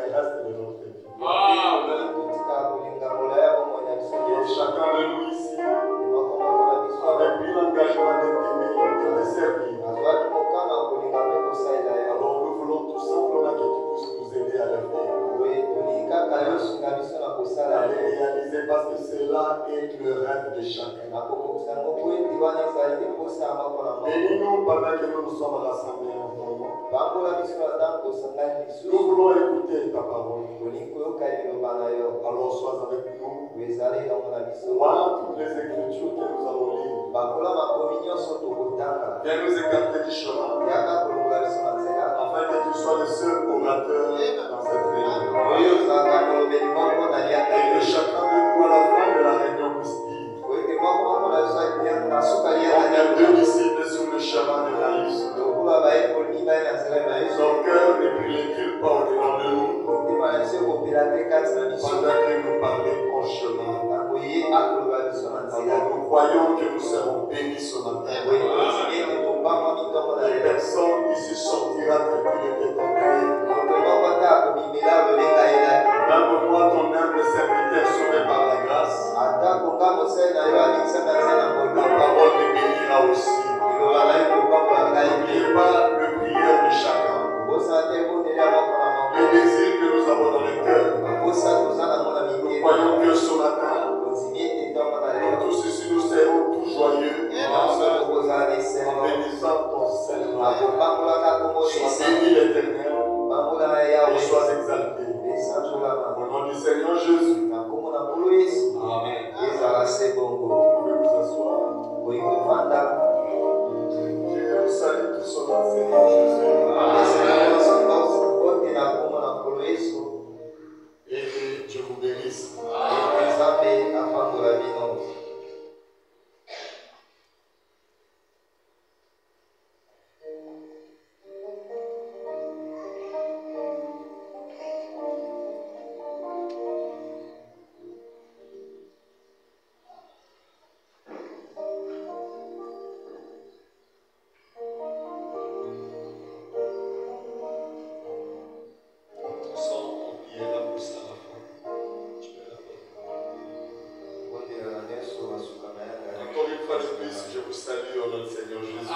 reste de notre vie. Et chacun de nous ici avait pris l'engagement de t'aimer, de te servir. Alors nous voulons tout simplement que tu puisses nous aider à le faire. À les réaliser parce que cela est le rêve de chacun. Bénis-nous pendant que nous nous sommes rassemblés en ton nom. Nous voulons écouter ta parole. Alors sois avec nous. Voilà toutes les écritures que nous allons lire. Viens nous écarter du chemin. Afin que tu sois le seul orateur dans cette réunion. Et que chacun de nous à la fin de la réunion puisse dire: on est deux disciples sur le chemin de Maïs. Son cœur ne brûlait pas au-dedans de nous. Pendant que nous parlions en chemin. Alors nous croyons que nous serons bénis ce matin. Et personne ici sortira tel qu'il était entré. Même moi, ton humble serviteur sauvé par la grâce, ta parole me bénira aussi. N'oubliez pas le prière de chacun. Le désir que nous avons dans le cœur. Nous croyons que ce matin, tous ici nous serons tout joyeux en bénissant ton Seigneur. Sois béni l'Éternel et sois exalté. Au nom du Seigneur Jésus. Amen. Vous pouvez vous asseoir. Je vous salue tous au nom du Seigneur Jésus. Et que Dieu vous bénisse. Je vous salue au nom du Seigneur Jésus.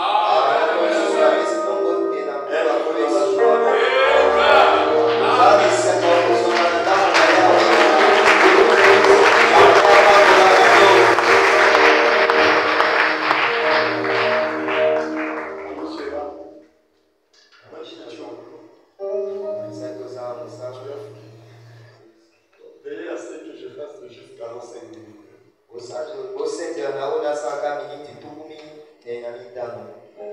Veillez à ce que je fasse juste 45 minutes.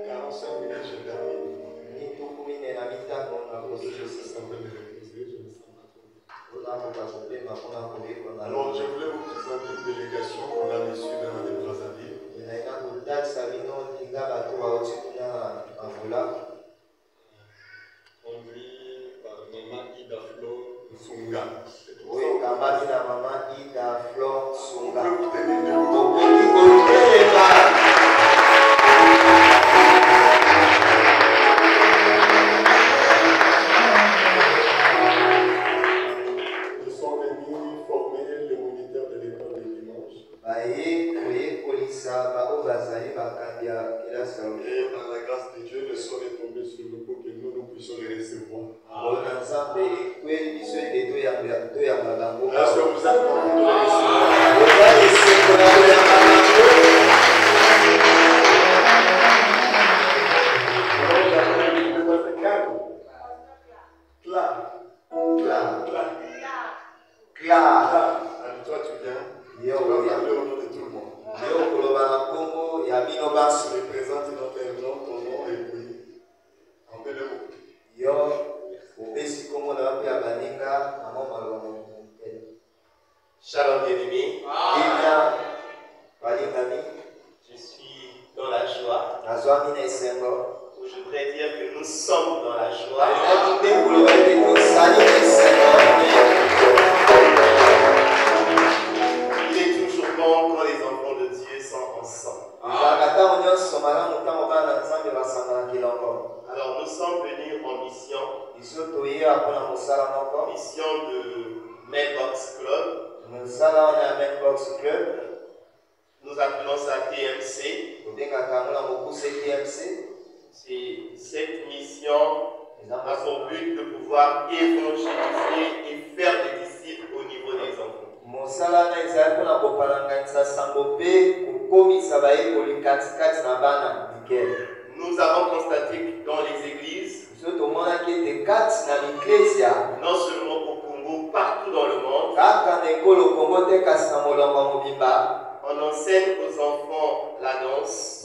45 minutes, je termine. Je suis en train de reposer, je me sens pas trop. Alors, je voulais vous présenter une délégation qu'on a reçue dans la Brazzaville. Conduit par Maman Ida Flo Sunga. Oui, Maman Ida Flo Sunga. Vous pouvez vous tenir debout. Ils sont venus former les moniteurs de l'école de dimanche. Et par la grâce de Dieu, le sol est tombé sur nous pour que nous puissions les recevoir. Est-ce que vous êtes content de les Allez, toi tu viens. Tu vas parler au nom de tout le monde. Je les présente dans leur nom, ton nom et puis en peu de mots. Shalom bien-aimés. Je suis dans la joie. Ou je voudrais dire que nous sommes dans la joie. Il est toujours bon quand les enfants de Dieu sont ensemble. Alors nous sommes venus en mission mission de Mailbox Club. Nous appelons ça TMC. Cette mission a pour but de pouvoir évangéliser et faire des disciples au niveau des enfants. Nous avons constaté que dans les églises, non seulement au Congo, partout dans le monde, on enseigne aux enfants la danse,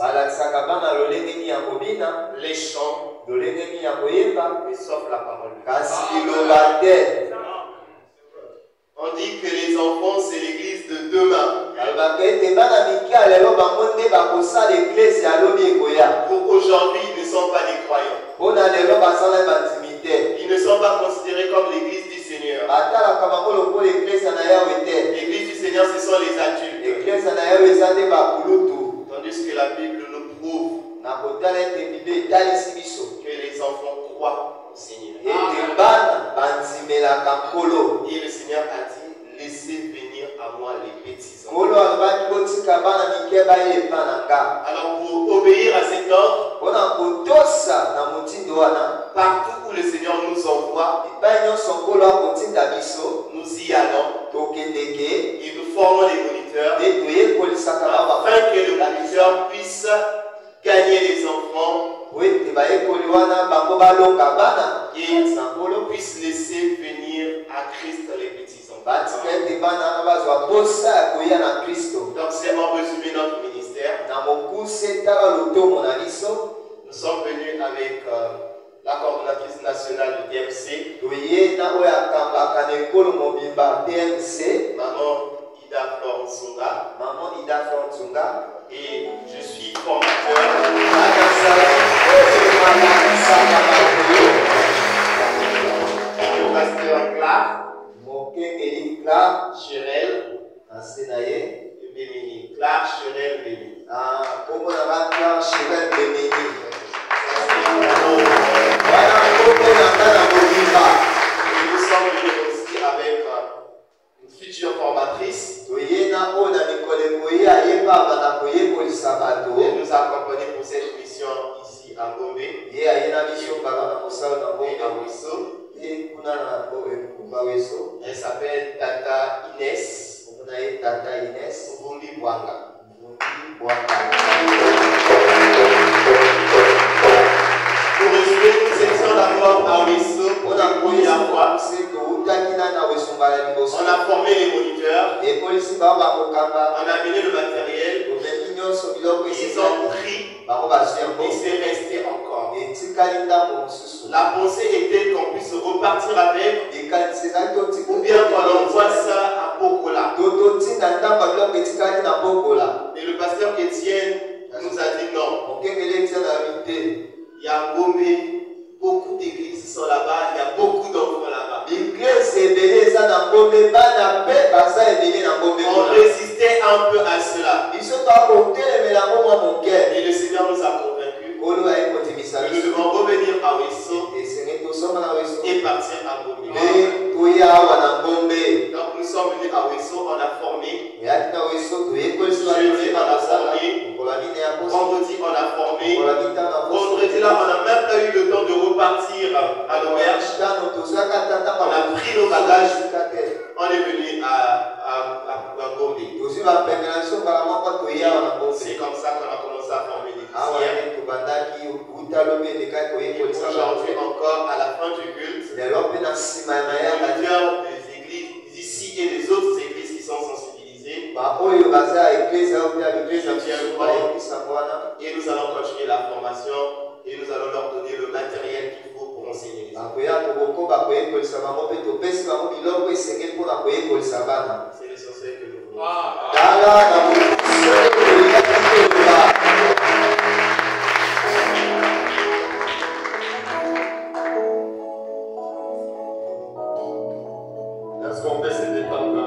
les chants, mais sauf la parole. On dit que les enfants, c'est l'église de demain. Pour aujourd'hui, ils ne sont pas des croyants. Ils ne sont pas considérés comme l'église du Seigneur. L'église du Seigneur, ce sont les adultes. Tandis que la Bible nous prouve que les enfants croient au Seigneur. Et le Seigneur a dit, laissez venir à moi les petits enfants. Alors pour obéir à cet ordre, partout où le Seigneur nous envoie, nous y allons et nous formons les moniteurs afin que le moniteur puisse gagner les enfants et puisse laisser venir à Christ les petits enfants. Donc c'est en résumé notre ministère. Nous sommes venus avec la coordonnatrice nationale du DMC, Maman Ida Florent-Sunga, et je suis formateur. Le pasteur Clark, Chirel, et Bémini. Clark, Chirel, Bémini. Et nous sommes venus aussi avec une future formatrice. Elle nous a accompagnés pour cette mission ici à Gombe. Elle s'appelle Tata Inès. Vumbi Bwanga. Pour résumer, nous étions d'abord à Wesso pour la première fois. On a formé les moniteurs. On a amené le matériel. Ils ont pris. Et c'est resté encore. La pensée était qu'on puisse repartir avec. Ou bien qu'on envoie ça à Pokola. Et le pasteur Étienne nous a dit non. Il y a Gombe, beaucoup d'églises sont là-bas, il y a beaucoup d'enfants là-bas. On résistait un peu à cela. Et le Seigneur nous a convaincus. Nous devons revenir à Wesso et partir à Gombe. Donc nous sommes venus à Wesso, on a formé. Jeudi, on a formé. Vendredi, on a formé. Vendredi, là, on n'a même pas eu le temps de repartir à l'auberge. On a pris nos bagages. On est venu à Gombe. C'est comme ça qu'on a commencé à former des filières. Aujourd'hui encore, à la fin du culte, les leaders des églises ici et des autres églises qui sont sensibilisées, et nous allons continuer la formation et nous allons leur donner le matériel qu'il faut pour enseigner les enfants. C'est l'essentiel que nous voulons. Est-ce qu'on peut se détendre un peu?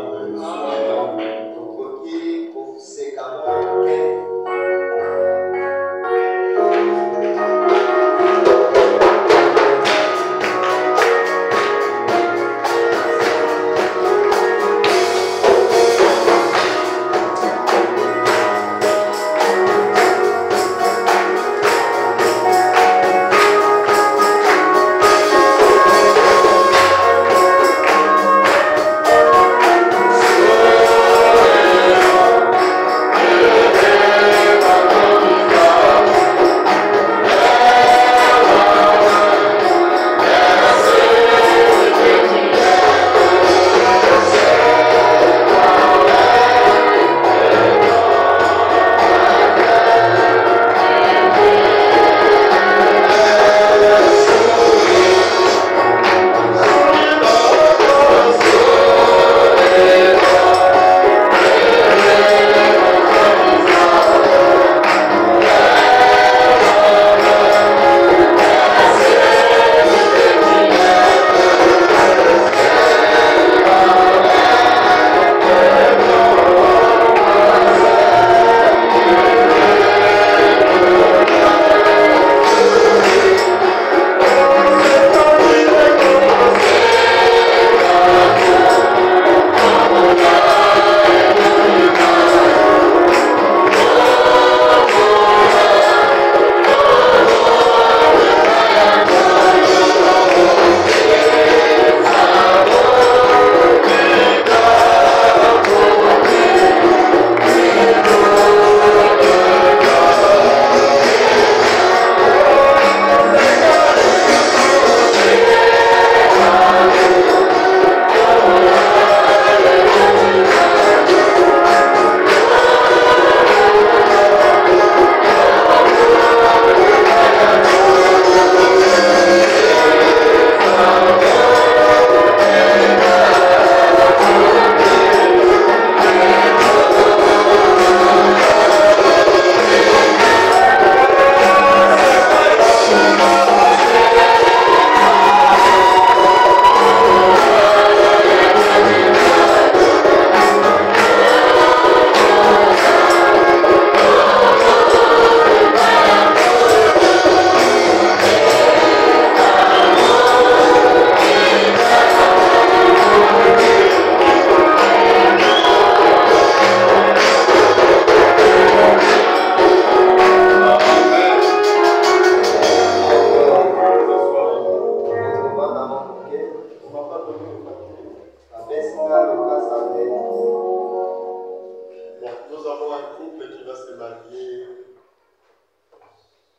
Nous avons un couple qui va se marier.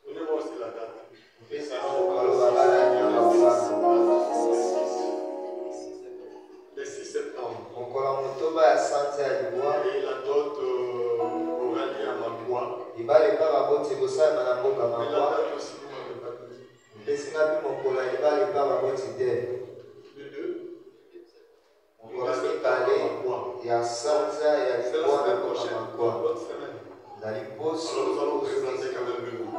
Donnez-moi aussi la date. Le 6 septembre. Et la dot aura lieu à Magua. Mais la date aussi, vous ne m'avez pas dit. Le 2. Il y a Sansa, il y a l'autre semaine. Alors nous allons présenter quand même le groupe.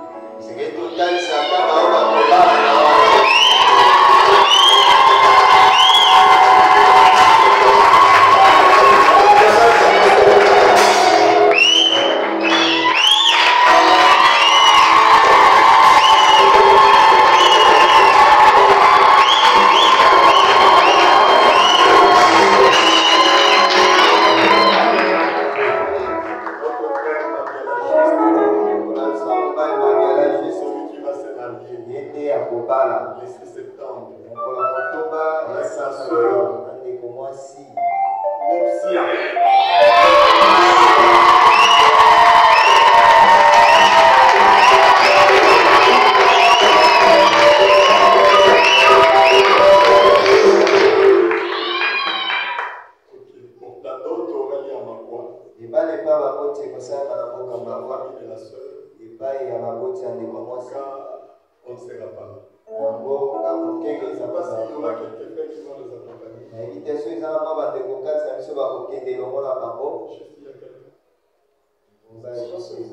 Le 6 septembre. Avec sa soeur. Nupsia. La dot aura lieu à Magua. La soeur. On ne sera pas là. Je ne sais pas s'il y aura quelques frères qui vont les accompagner. Juste il y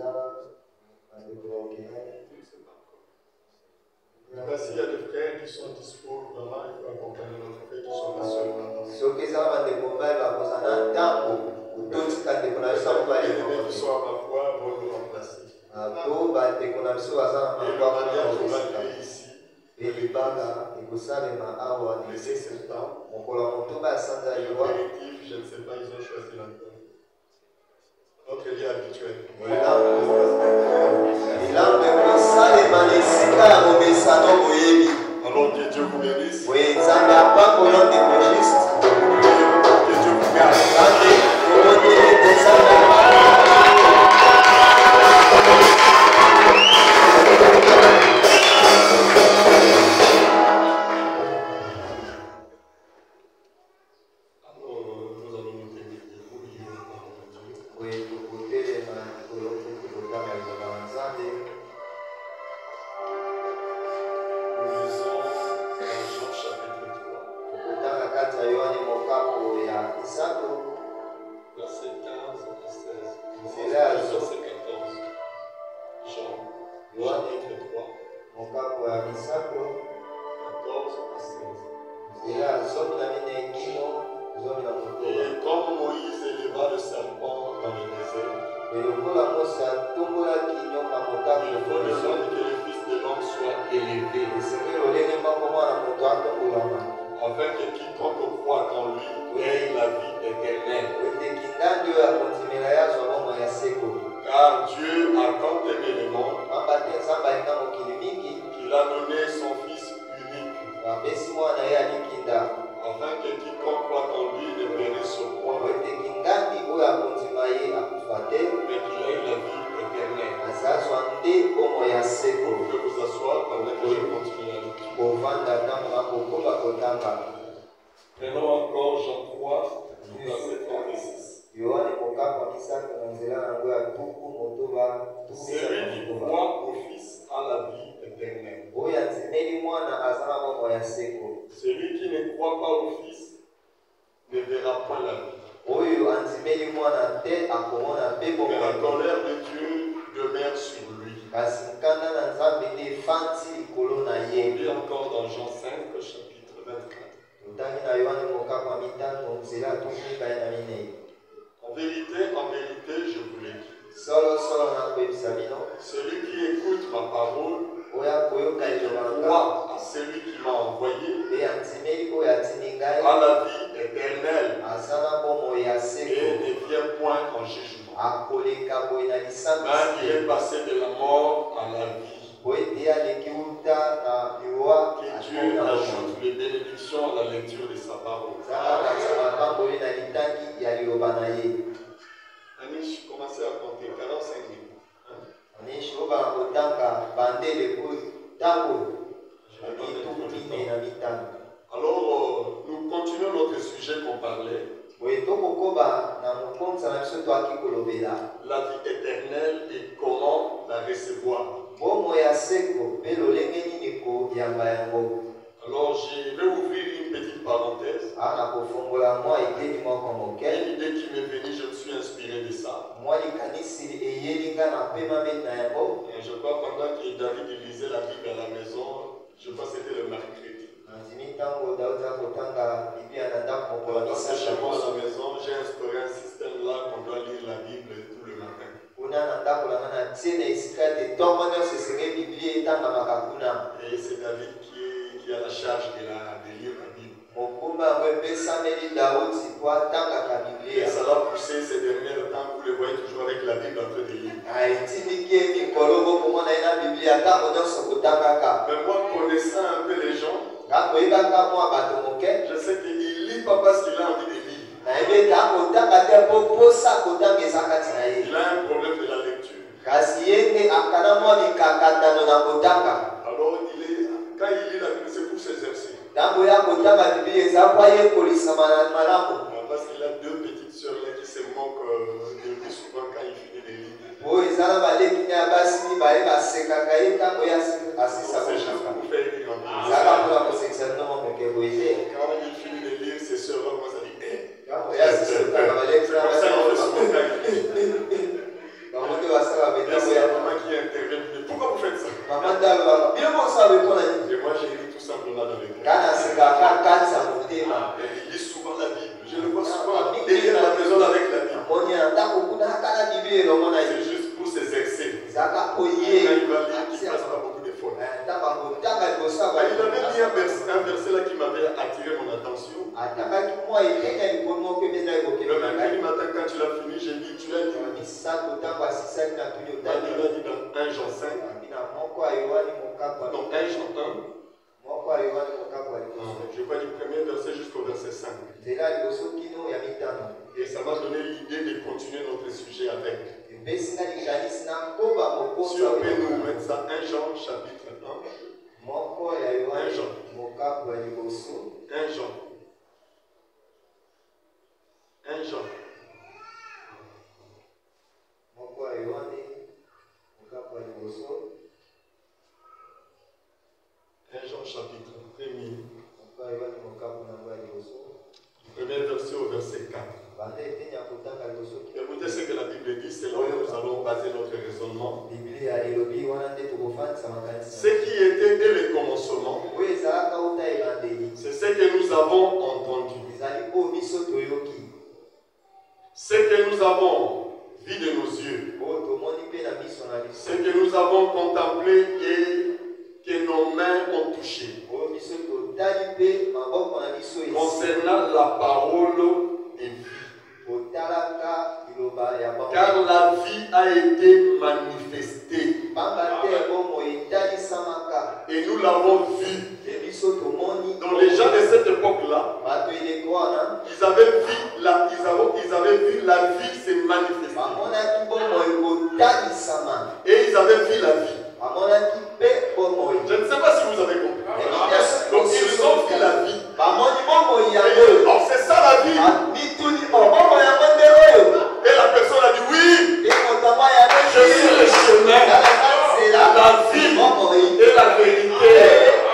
a s'il y a des frères qui sont dispo, vraiment, il faut accompagner notre frère qui sont pas seuls. Qui sont à ma foi, vont nous remplacer. Et le mariage aura lieu ici. Le 6 septembre. L'apéritif, je ne sais pas, ils ont choisi l'endroit. Notre lieu habituel. Alors que Dieu vous bénisse. Que Dieu vous garde. Et comme Moïse éleva le serpent dans le désert, il faut que le Fils de l'homme soit élevé, afin que quiconque croit en lui ait la vie éternelle. Car Dieu a tant aimé le monde qu'il a donné son Fils unique, afin que quiconque croit en lui ne périsse point, mais qu'il ait la vie éternelle. Vous pouvez vous asseoir pendant que je continue la lecture. Prenons encore Jean 3, verset 36. Celui qui croit au Fils a la vie éternelle. Celui qui ne croit pas au Fils ne verra point la vie. Mais la colère de Dieu demeure sur lui. On lit encore dans Jean 5, chapitre 24. En vérité, je vous l'ai dit. Celui qui écoute ma parole croit à celui qui m'a envoyé a la vie éternelle et ne vient point en jugement, mais il est passé de la mort à la vie. Dieu ajoute les bénédictions à la lecture de sa parole. Anish, commencez à compter 45 minutes. Alors, nous continuons notre sujet qu'on parlait. La vie éternelle et comment la recevoir. Alors, je vais ouvrir une petite parenthèse. Une idée qui m'est venue, je me suis inspiré de ça. Et je crois pendant que David lisait la Bible à la maison, je crois que c'était le mercredi. Parce que chez moi à la maison, j'ai instauré un système là qu'on doit lire la Bible tout le matin. Et c'est David qui a la charge de lire la Bible. Et ça l'a poussé ces derniers temps, vous le voyez toujours avec la Bible en train de lire. Mais moi, connaissant un peu les gens, je sais qu'il lit pas parce qu'il a envie de lire. Il a un problème de la lecture. Alors, quand il lit la Bible, c'est pour s'exercer. Parce qu'il a deux petites sœurs là qui se moquent de lui souvent quand il finit de lire. C'est juste pour faire rire en plus. Quand il finit de lire, ses sœurs là commencent à dire c'est comme ça qu'on fait souvent quand il lit. C'est la maman qui intervient. Pourquoi vous faites ça? Et moi j'ai lu tout simplement dans le cœur. Il lit souvent la Bible. Je le vois souvent derrière la maison avec la Bible. C'est juste pour s'exercer. Quand il va lire, il ne passe pas beaucoup d'efforts. Il avait mis un verset là qui m'avait attiré mon attention. Le mercredi matin, quand tu l'as fini, j'ai dit, tu l'as dit. Il a dit dans 1 Jean 5. Donc 1 Jean 1. Je vois du premier verset jusqu'au verset 5. Et ça m'a donné l'idée de continuer notre sujet avec. Si on peut nous mettre ça, 1 Jean chapitre 1. 1 Jean. 1 Jean. 1 Jean. 1 Jean chapitre 1er. Premier verset au verset 4. Écoutez ce que la Bible dit, c'est là où nous allons baser notre raisonnement. Ce qui était dès le commencement, c'est ce que nous avons entendu. Ce que nous avons vu de nos yeux. Ce que nous avons contemplé et que nos mains ont touché. Concernant la parole de vie. Car la vie a été manifestée. Et nous l'avons vue. Donc les gens de cette époque-là, ils avaient vu la vie se manifester. Et ils avaient vu la vie. Je ne sais pas si vous avez compris. Donc ils ont vu la vie. Donc c'est ça la vie. Et la personne a dit oui. Je suis le chemin, la vie et la vérité.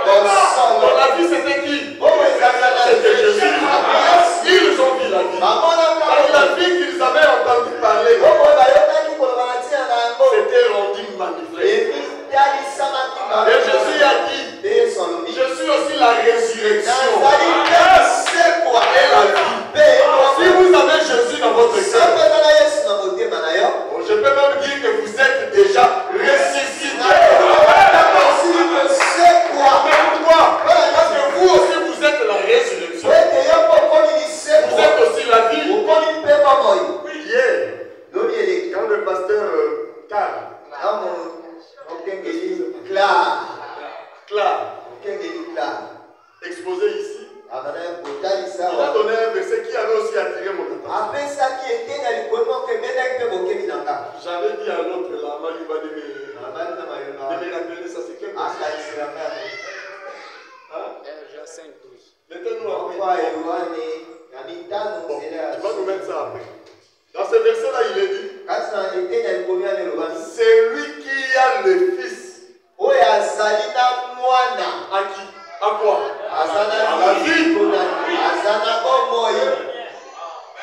Donc la vie c'était qui? C'était Jésus. Ils ont vu la vie. La vie qu'ils avaient entendue. m'avez rappelé ça, c'est quel verset? Jean 5, 12. Mettez-nous Bon, tu vas nous mettre ça après. Dans ce verset-là, il est dit, c'est lui qui a le Fils. À qui? À quoi? À la vie.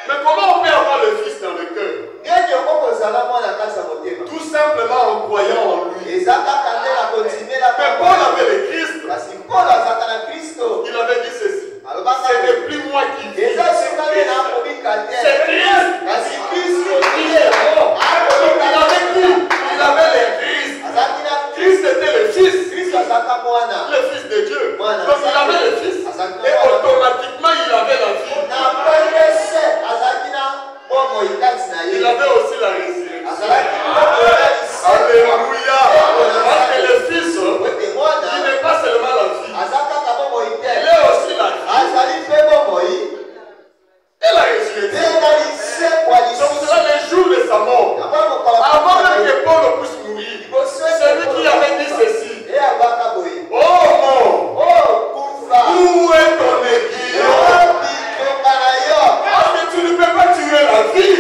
Mais comment on peut avoir le Fils dans le cœur? Tout simplement en croyant en lui. Mais Paul avait le Christ. Il avait dit ceci. Ce n'est plus moi qui vis. C'est Christ. Il est mort. Il avait qui? Il avait le Christ. Christ était le Fils. Le Fils de Dieu. Donc il avait le Fils. Et automatiquement il avait la vie. Il avait aussi la résurrection. Alléluia. Parce que le Fils, il n'est pas seulement la vie. Il est aussi la vie. Et la résurrection. Donc cela le jour de sa mort. Avant même que Paul puisse mourir. C'est lui qui avait dit ceci. Oh mort, où est ton aiguillon? Parce que tu ne peux pas tuer la vie.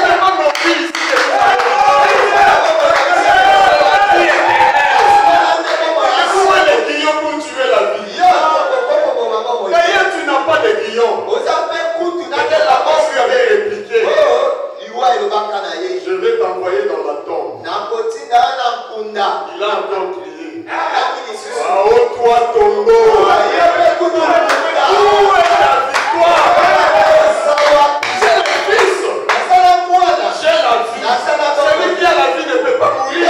C'est mon fils. Où est l'aiguillon pour tuer la vie? D'ailleurs, tu n'as pas d'aiguillon. Peut-être la mort lui avait répliqué. Je vais t'envoyer dans la tombe. Il a encore crié. Oh toi tombeau. Où est ta victoire? J'ai le Fils. J'ai la vie. Celui qui a la vie ne peut pas mourir.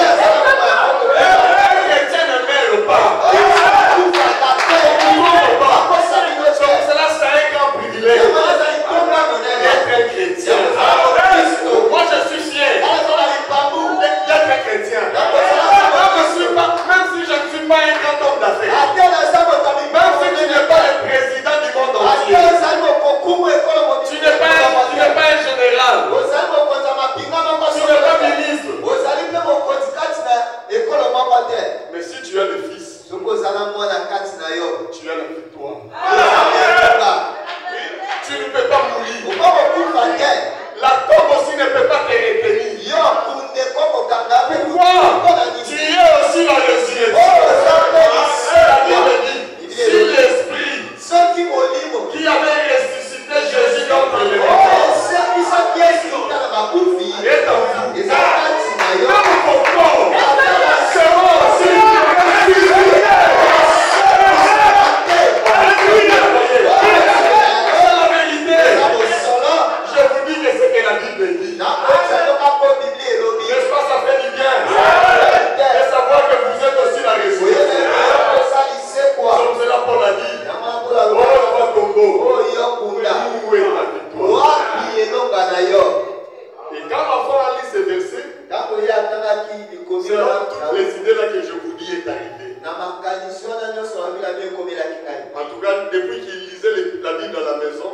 Un chrétien ne meurt pas. Il ne meurt pas. Donc cela c'est un grand privilège d'être un chrétien. Moi je suis fier d'être un chrétien. Même si je ne suis pas un grand homme d'affaires. Même si tu n'es pas le président du monde entier. Tu n'es pas un général. Tu n'es pas ministre. Mais si tu as le Fils, tu as la victoire. Tu ne peux pas mourir. La tombe aussi ne peut pas te retenir. Pourquoi? Tu es aussi la résurrection. La Bible dit, si l'Esprit qui avait ressuscité Jésus d'entre les morts est en vous, même vos corps seront aussi ressuscités. C'est la vérité. Je vous dis que c'est que la Bible dit. N'est-ce pas, ça fait du bien de savoir que vous êtes aussi la résurrection. Comme cela Paul a dit. Oh, toi Congo. Où est ta victoire? Et quand l'enfant a lu ces versets, selon toutes les idées là que je vous dis est arrivé. En tout cas, depuis qu'il lisait la Bible à la maison,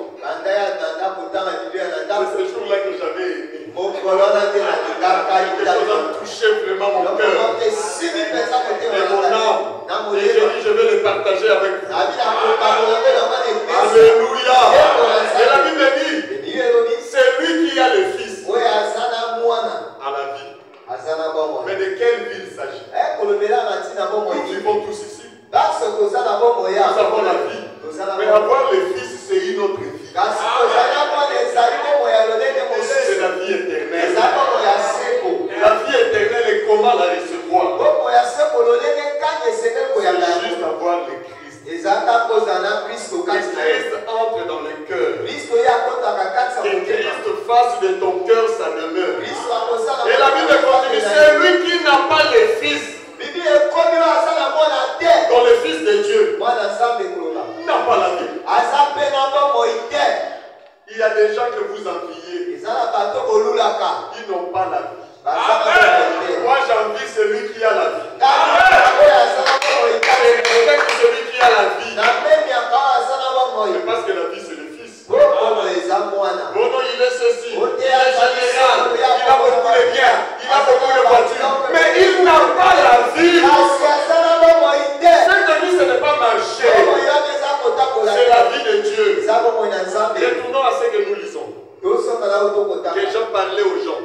c'est ce jour-là que j'avais aimé. Quelque chose a touché vraiment mon cœur et mon âme. Et j'ai dit, je vais le partager avec vous. Alléluia. Et la Bible dit, c'est lui qui a le Fils à la vie. Mais de quelle vie il s'agit? Nous vivons tous ici. Nous avons la vie. Mais avoir le Fils, c'est une autre vie. C'est la vie éternelle. La vie éternelle, et comment la recevoir? C'est juste avoir le Christ. Et Christ entre dans le cœur. Que Christ fasse de ton cœur sa demeure. Et la Bible continue, c'est lui qui n'a pas le Fils. Dans le Fils de Dieu n'a pas la vie. Il y a des gens que vous enviez. Ils n'ont pas la vie. Moi j'envie celui qui a la vie. Celui qui a la vie. Mais parce que la vie c'est le Fils. Bon non, il est ceci. Il est général. Il a beaucoup de biens. Il a beaucoup de voitures. Mais il n'a vie de Dieu. Retournons à ce que nous lisons. Que Jean parlait aux gens.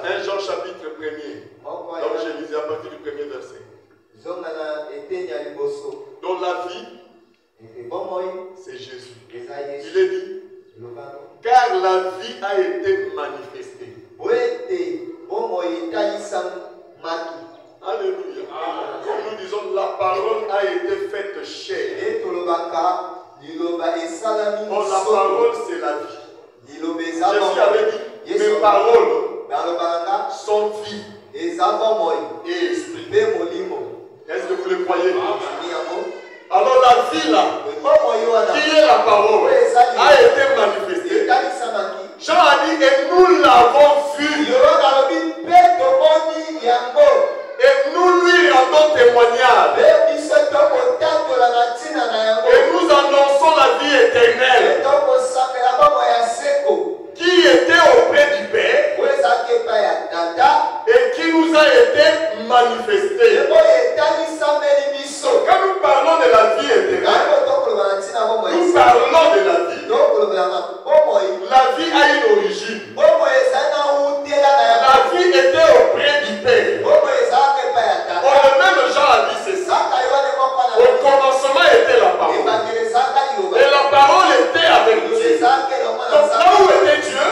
1 Jean chapitre 1er. Donc je lisais à partir du premier verset. Dans la vie, c'est Jésus. Il est dit, car la vie a été manifestée. Alléluia. Comme nous disons, la parole a été faite chair. Oh, la parole, c'est la vie. Jésus avait dit, mes paroles sont vie et esprit. Est-ce que vous le croyez? Alors la vie là, qui est la parole, a été manifestée. Jean a dit, et nous l'avons vu. Et nous lui rendons témoignage. Et nous annonçons la vie éternelle qui était auprès du Père et qui nous a été manifestée. Quand nous parlons de la vie éternelle, nous parlons de la vie. La vie a une origine. La vie était auprès du Père. Le même Jean a dit c'est ça. Au commencement était la parole. Et la parole était avec Dieu. Donc là où était Dieu,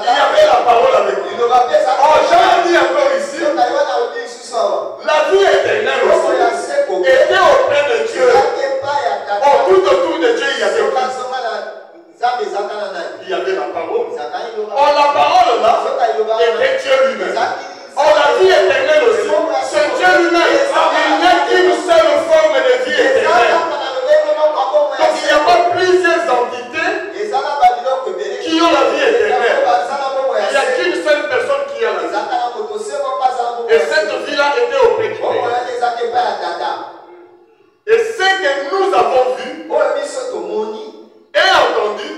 il y avait la parole avec lui. Oh, Jean dit encore ici, la vie éternelle aussi était auprès de Dieu. Oh, tout autour de Dieu, il y avait la parole. Oh, la parole là, était Dieu lui-même. Oh, la vie éternelle aussi, c'est Dieu lui-même. Il n'y a qu'une seule forme de vie éternelle. Donc il n'y a pas plusieurs entités qui ont la vie éternelle. Il n'y a qu'une seule personne qui a la vie. Et cette vie-là était auprès du Père. Et ce que nous avons vu et entendu,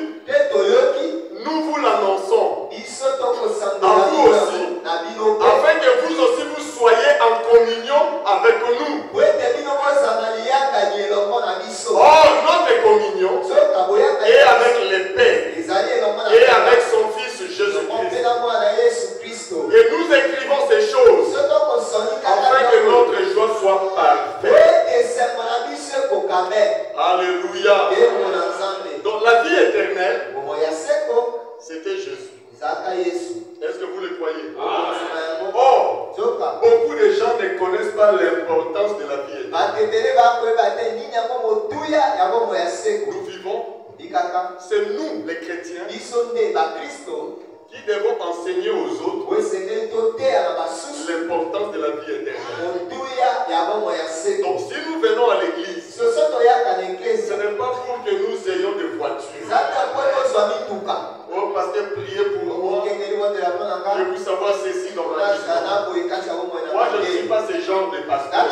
nous vous l'annonçons à vous aussi, afin que vous aussi vous soyez en communion avec nous. Or, notre communion est avec le Père et avec son Fils Jésus-Christ. Et nous écrivons ces choses afin que notre joie soit parfaite. Alléluia. Donc la vie éternelle, c'était Jésus. Est-ce que vous le croyez? Or, beaucoup de gens ne connaissent pas l'importance de la vie éternelle. Nous vivons, c'est nous les chrétiens qui devons enseigner aux autres l'importance de la vie éternelle. Donc si nous venons à l'église, ce n'est pas pour que nous ayons des voitures. Oh, pasteur, priez pour moi. Je veux savoir ceci dans ma vie. Moi, je ne suis pas ce genre de pasteur.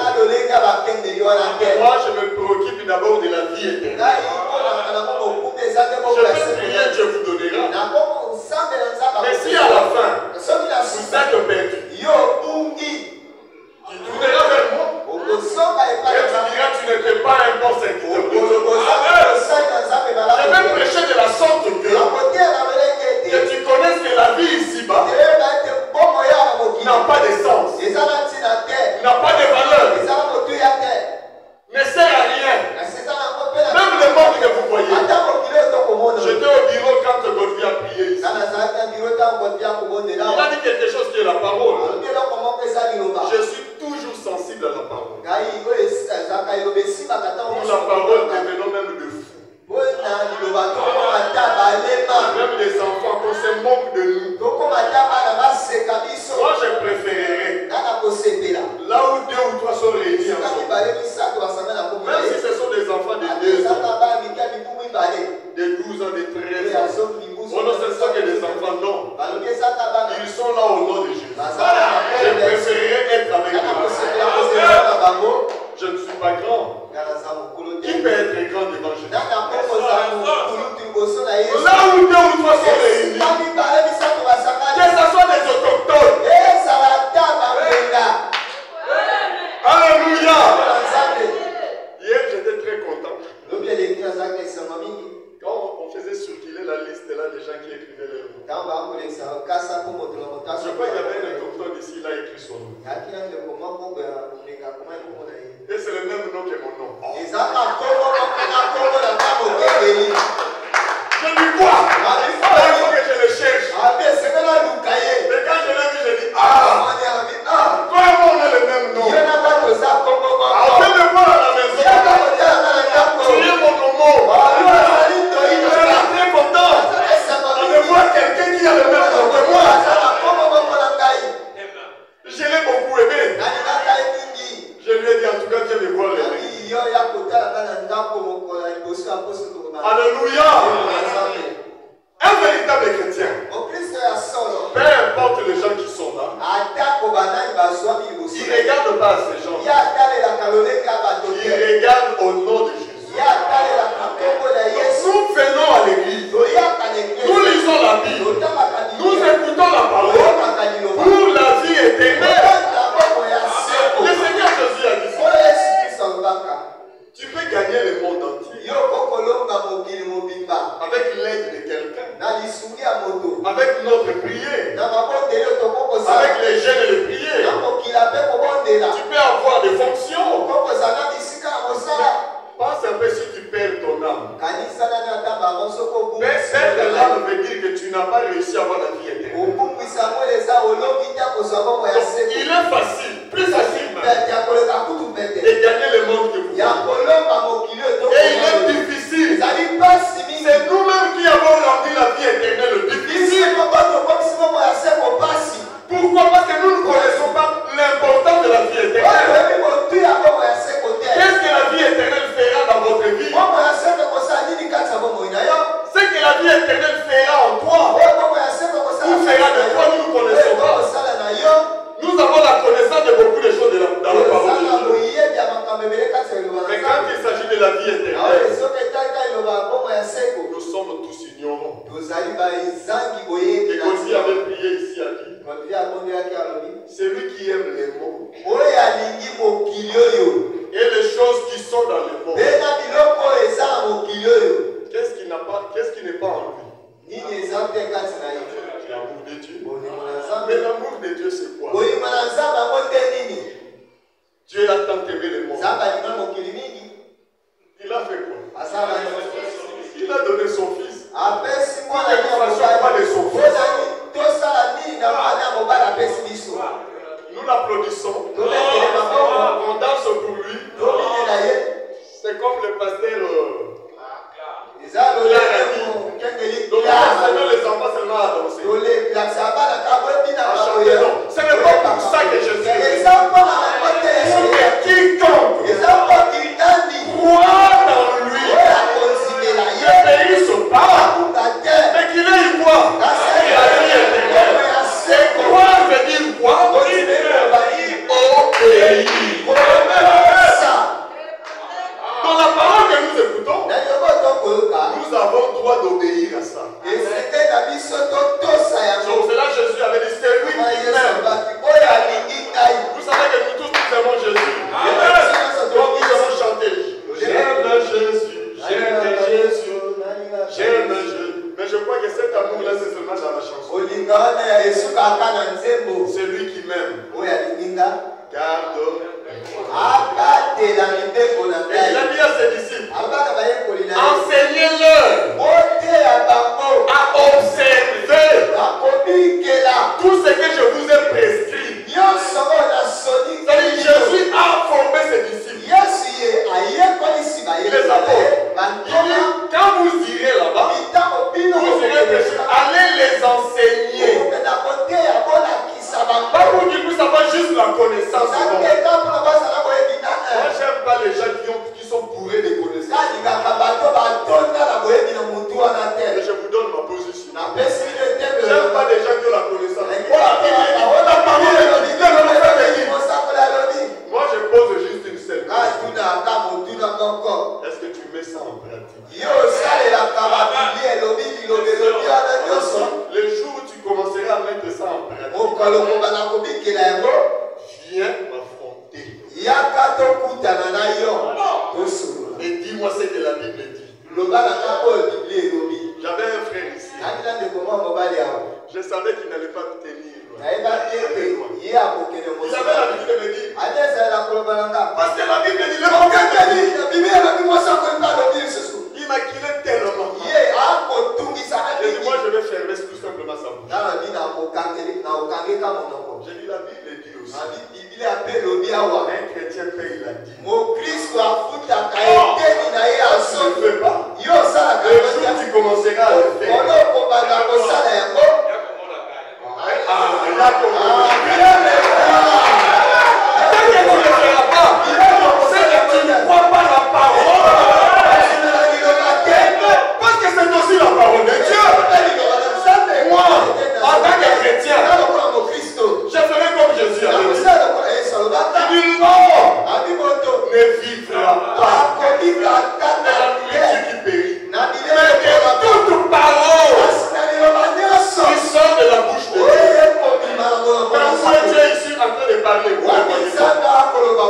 Moi, je me préoccupe d'abord de la vie éternelle. Je vais prier, Dieu vous donnera. Mais si à la fin, vous êtes perdu, tu tourneras vers moi. Et tu diras, tu n'étais pas un bon serviteur. Je vais prêcher de la sorte que tu connaisses que la vie ici-bas n'a pas de sens, n'a pas de valeur, ne sert à rien. Même le monde Quand on faisait circuler la liste là des gens qui écrivaient les mots, je crois qu'il y avait un autochtone ici, il a écrit son nom. Et c'est le même nom que mon nom. Je dis quoi? Il faut que je le cherche. Mais quand je l'ai vu, je dis comment on a le même nom? Après me voir à la maison, tu es mon homo. Je suis très content de voir quelqu'un qui a le même nom que moi. Je l'ai beaucoup aimé. Je lui ai dit en tout cas, viens me voir les mecs. Alléluia. Un véritable chrétien, peu importe les gens qui sont là, il ne regarde pas ces gens. Il regarde au nom de Jésus. Nous venons à l'église. Nous lisons la Bible. Nous écoutons la parole pour la vie éternelle. Le Seigneur Jésus a dit ça. Tu peux gagner le monde entier avec l'aide de quelqu'un, avec notre prière, avec les jeunes et les prières. Tu peux avoir des fonctions. Pense un peu si tu perds ton âme. Perdre l'âme veut dire que tu n'as pas réussi à avoir la vie éternelle. Il est facile, plus facile même, de gagner le monde que vous avez. Et il est difficile. C'est nous-mêmes qui avons rendu la vie éternelle difficile. Pourquoi? Parce que nous ne connaissons pas l'importance de la vie éternelle. Qu'est-ce que la vie éternelle fera dans votre vie? Ce que la vie éternelle fera en toi, ou fera de toi, nous ne connaissons pas. Nous avons la connaissance de beaucoup de choses dans la parole de Dieu. Mais quand il s'agit de la vie éternelle, nous sommes tous ignorants. Et aussi avait prié ici à qui? C'est lui qui aime les mots. Et les choses qui sont dans le monde. Qu'est-ce qui n'est pas en lui? L'amour de Dieu. Mais l'amour de Dieu, c'est quoi? Dieu a tant aimé le monde. Il a fait quoi? Il a donné son fils. Pas de son fils. Nous l'applaudissons. On danse pour lui. C'est comme le pasteur. Donc, les enfants seulement à danser. Ce n'est pas pour ça que je suis. Quiconque croit dans lui, le pays se parle, mais qu'il ait quoi? Il a dit, et croire veut dire quoi? Obéir. Dans la parole que nous écoutons, nous avons droit d'obéir à ça. Donc c'est là Jésus avait dit, c'est lui qui m'aime. Vous savez que nous tous nous aimons Jésus. Donc nous allons chanter. J'aime Jésus, j'aime Jésus, j'aime Jésus. Mais je crois que cet amour-là, c'est seulement dans la chanson. C'est lui qui m'aime. Garde. Et il a dit à ses disciples, enseignez-leur à observer tout ce que je vous ai prescrit. Jésus a formé ses disciples. Il les apporte. Quand vous irez là-bas, vous irez prêcher, allez les enseigner. Pas pour dire que ça va juste la connaissance. Moi, j'aime pas les gens qui sont bourrés de connaissances. Et je vous donne ma position. J'aime pas les gens qui ont la connaissance. Moi, je pose juste une seule question. Est-ce que tu mets ça en pratique? Le jour où tu commenceras à mettre ça en pratique, viens m'affronter. Et dis-moi ce que la Bible dit. J'avais un frère ici. Je savais qu'il n'allait pas me tenir. Il avait l'habitude de me dire. Parce que la Bible dit, il m'a quitté tellement. J'ai dit, moi je vais fermer tout simplement sa bouche. J'ai dit, la Bible dit aussi. Un chrétien paye la dîme. Oh, tu ne fais pas. Le jour où tu commenceras à le faire. Parce que c'est aussi la parole de Dieu. Moi, en tant que chrétien, je ferai comme Jésus a dit. Il dit non, ne vivra pas de la nourriture qui périt, mais de toute parole qui sort de la bouche de Dieu. Quand vous êtes ici en train de parler, vous ne voyez pas.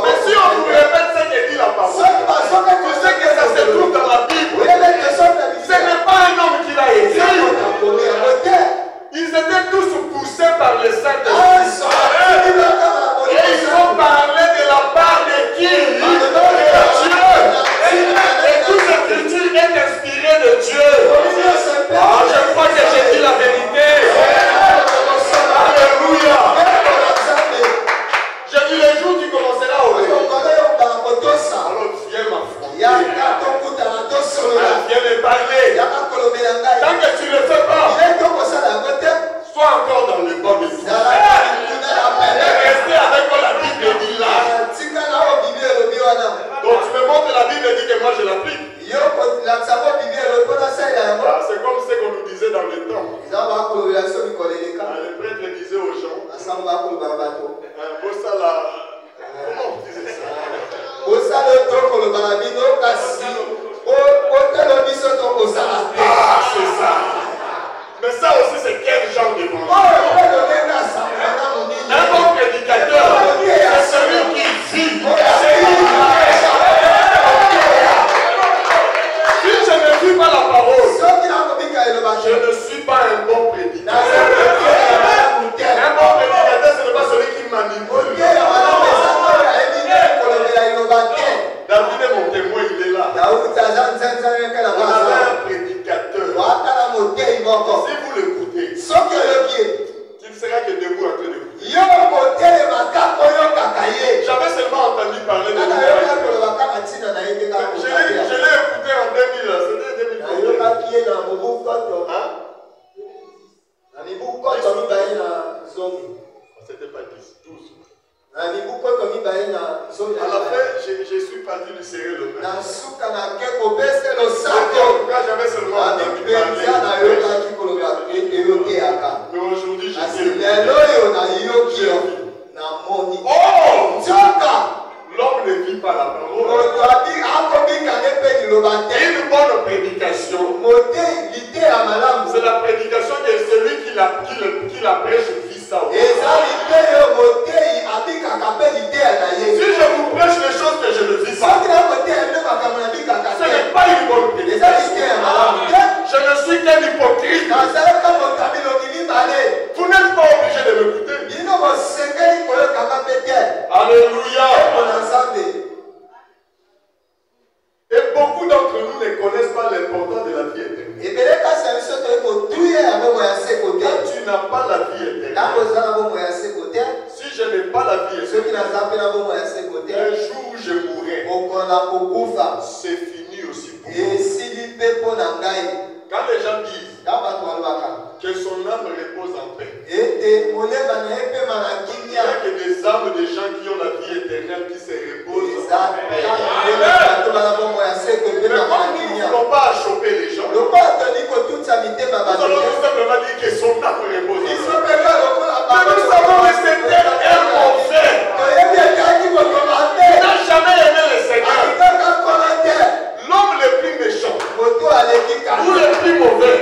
Mais si on vous répète ce que dit la parole, tu sais que ça se trouve dans la Bible. Ce n'est pas un homme qui l'a écrit. Ils étaient tous poussés par le Saint-Esprit. Et ils ont parlé de la part de qui? De Dieu. Et toute l'écriture est inspirée de Dieu. Ah, je crois que j'ai dit la vérité. Alléluia. J'ai dit le jour où tu commenceras à ouvrir. Alors viens m'affronter. Viens me parler. Tant que tu ne le fais pas, sois encore dans le banc de tout. Restez avec moi, la Bible dit là. Donc tu me montres la Bible dit que moi je l'applique. C'est comme ce qu'on nous disait dans le temps. Le prêtre disait aux gens, comment on disait ça? Ah, c'est ça. Mais ça aussi, c'est quel genre de monde? Un bon prédicateur, c'est celui qui vit. Si je ne vis pas la parole, je ne suis pas un bon prédicateur. Un bon prédicateur, ce n'est pas celui qui manipule. David est mon témoin, il est là. On avait un prédicateur. Si vous l'écoutez, tu ne seras que debout en train d'écouter. J'avais seulement entendu parler de lui. Je l'ai écouté en 2000, c'était 2000. Hein? C'était pas 10, 12. À la fin, je suis parti lui serrer le main. J'avais seulement entendu parler. Mais aujourd'hui, je sais. Oh! L'homme ne vit pas la parole. Une bonne prédication, c'est la prédication de celui qui la prêche vit ça. Si je vous prêche les choses que je ne vis pas, ce n'est pas une bonne prédication. Je ne suis qu'un hypocrite. Vous n'êtes pas obligé de m'écouter. Alléluia. Et beaucoup d'entre nous ne connaissent pas l'importance de la vie éternelle. Quand tu n'as pas la vie éternelle, si je n'ai pas la vie éternelle, un jour où je mourrai, c'est fini aussi pour moi. Quand les gens disent que son âme repose en paix, il n'y a que des âmes de gens qui ont la vie éternelle qui se reposent en paix. Mais comme nous ne voulons pas choper les gens, nous allons tout simplement dire que son âme repose en paix. Mais nous savons que c'était un mauvais. Il n'a jamais aimé le Seigneur. L'homme le plus méchant ou le plus mauvais,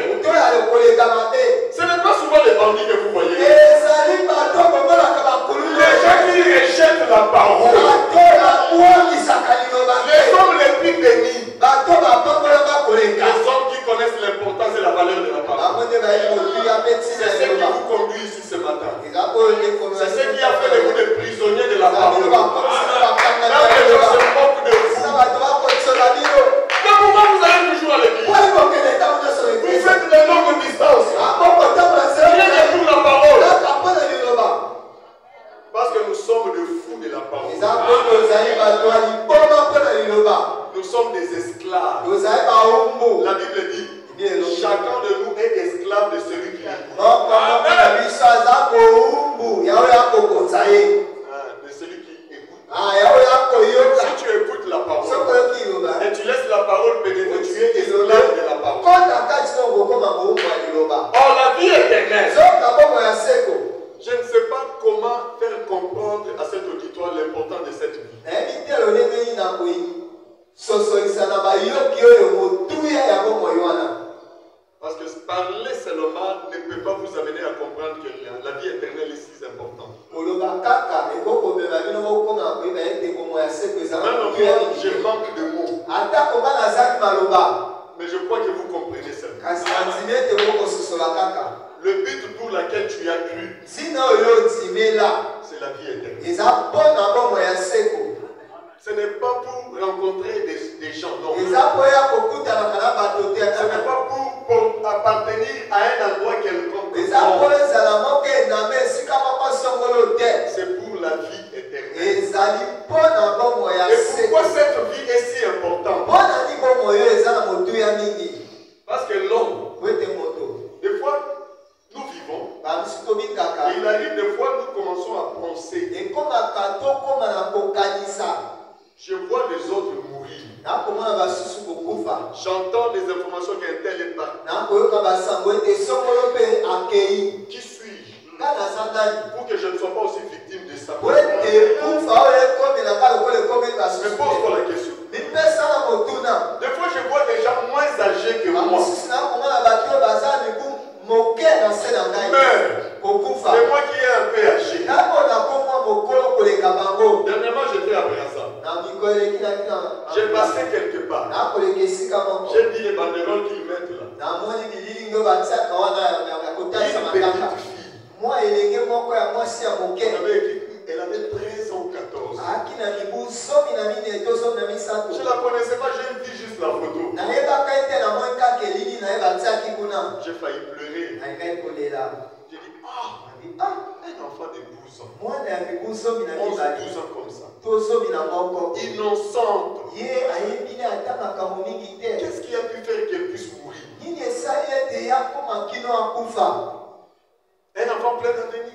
ce n'est pas souvent les bandits que vous voyez. Les gens qui rejettent la parole, les hommes les plus bénis, C'est ce qui vous conduit ici ce matin. C'est ce qui a fait de vous des prisonniers de la parole. Là, les gens se moquent de vous. Mais pourquoi vous allez toujours à l'église? Vous faites des longues distances. Rien que pour la parole. Parce que nous sommes des fous de la parole. Nous sommes des esclaves. La Bible dit, chacun de nous est esclave de celui qui écoute. De celui qui écoute. Si tu écoutes la parole et tu laisses la parole pénétrer, tu es esclave de la parole. Or la vie éternelle. Je ne sais pas comment faire comprendre à cet auditoire l'importance de cette vie. Parce que parler seulement ne peut pas vous amener à comprendre que la vie éternelle est si importante. Même je manque de mots. Mais je crois que vous comprenez ça. Le but pour lequel tu as cru, c'est la vie éternelle. Ce n'est pas pour rencontrer des gens, non. Ce n'est pas pour appartenir à un endroit quelconque. C'est pour la vie éternelle. Et pourquoi cette vie est si importante? Parce que l'homme, des fois, nous vivons. Et il arrive des fois, nous commençons à penser. Je vois les autres mourir. J'entends des informations qu'un tel est parti. Qui suis-je pour que je ne sois pas aussi victime de ça? Mais pose-toi la question. Des fois, je vois des gens moins âgés que moi. C'est moi qui ai un peu âgé. Dernièrement, j'étais à Brazza. J'ai passé quelque part. J'ai dit les banderoles qu'ils mettent là. Elle avait 13 ans ou 14 ans. Je ne la connaissais pas, j'ai vu juste la photo. J'ai failli pleurer. J'ai dit, un enfant de 12 ans. 11 12 ans comme ça. Innocente. Qu'est-ce qui a pu faire qu'elle puisse mourir? Un enfant plein d'avenir.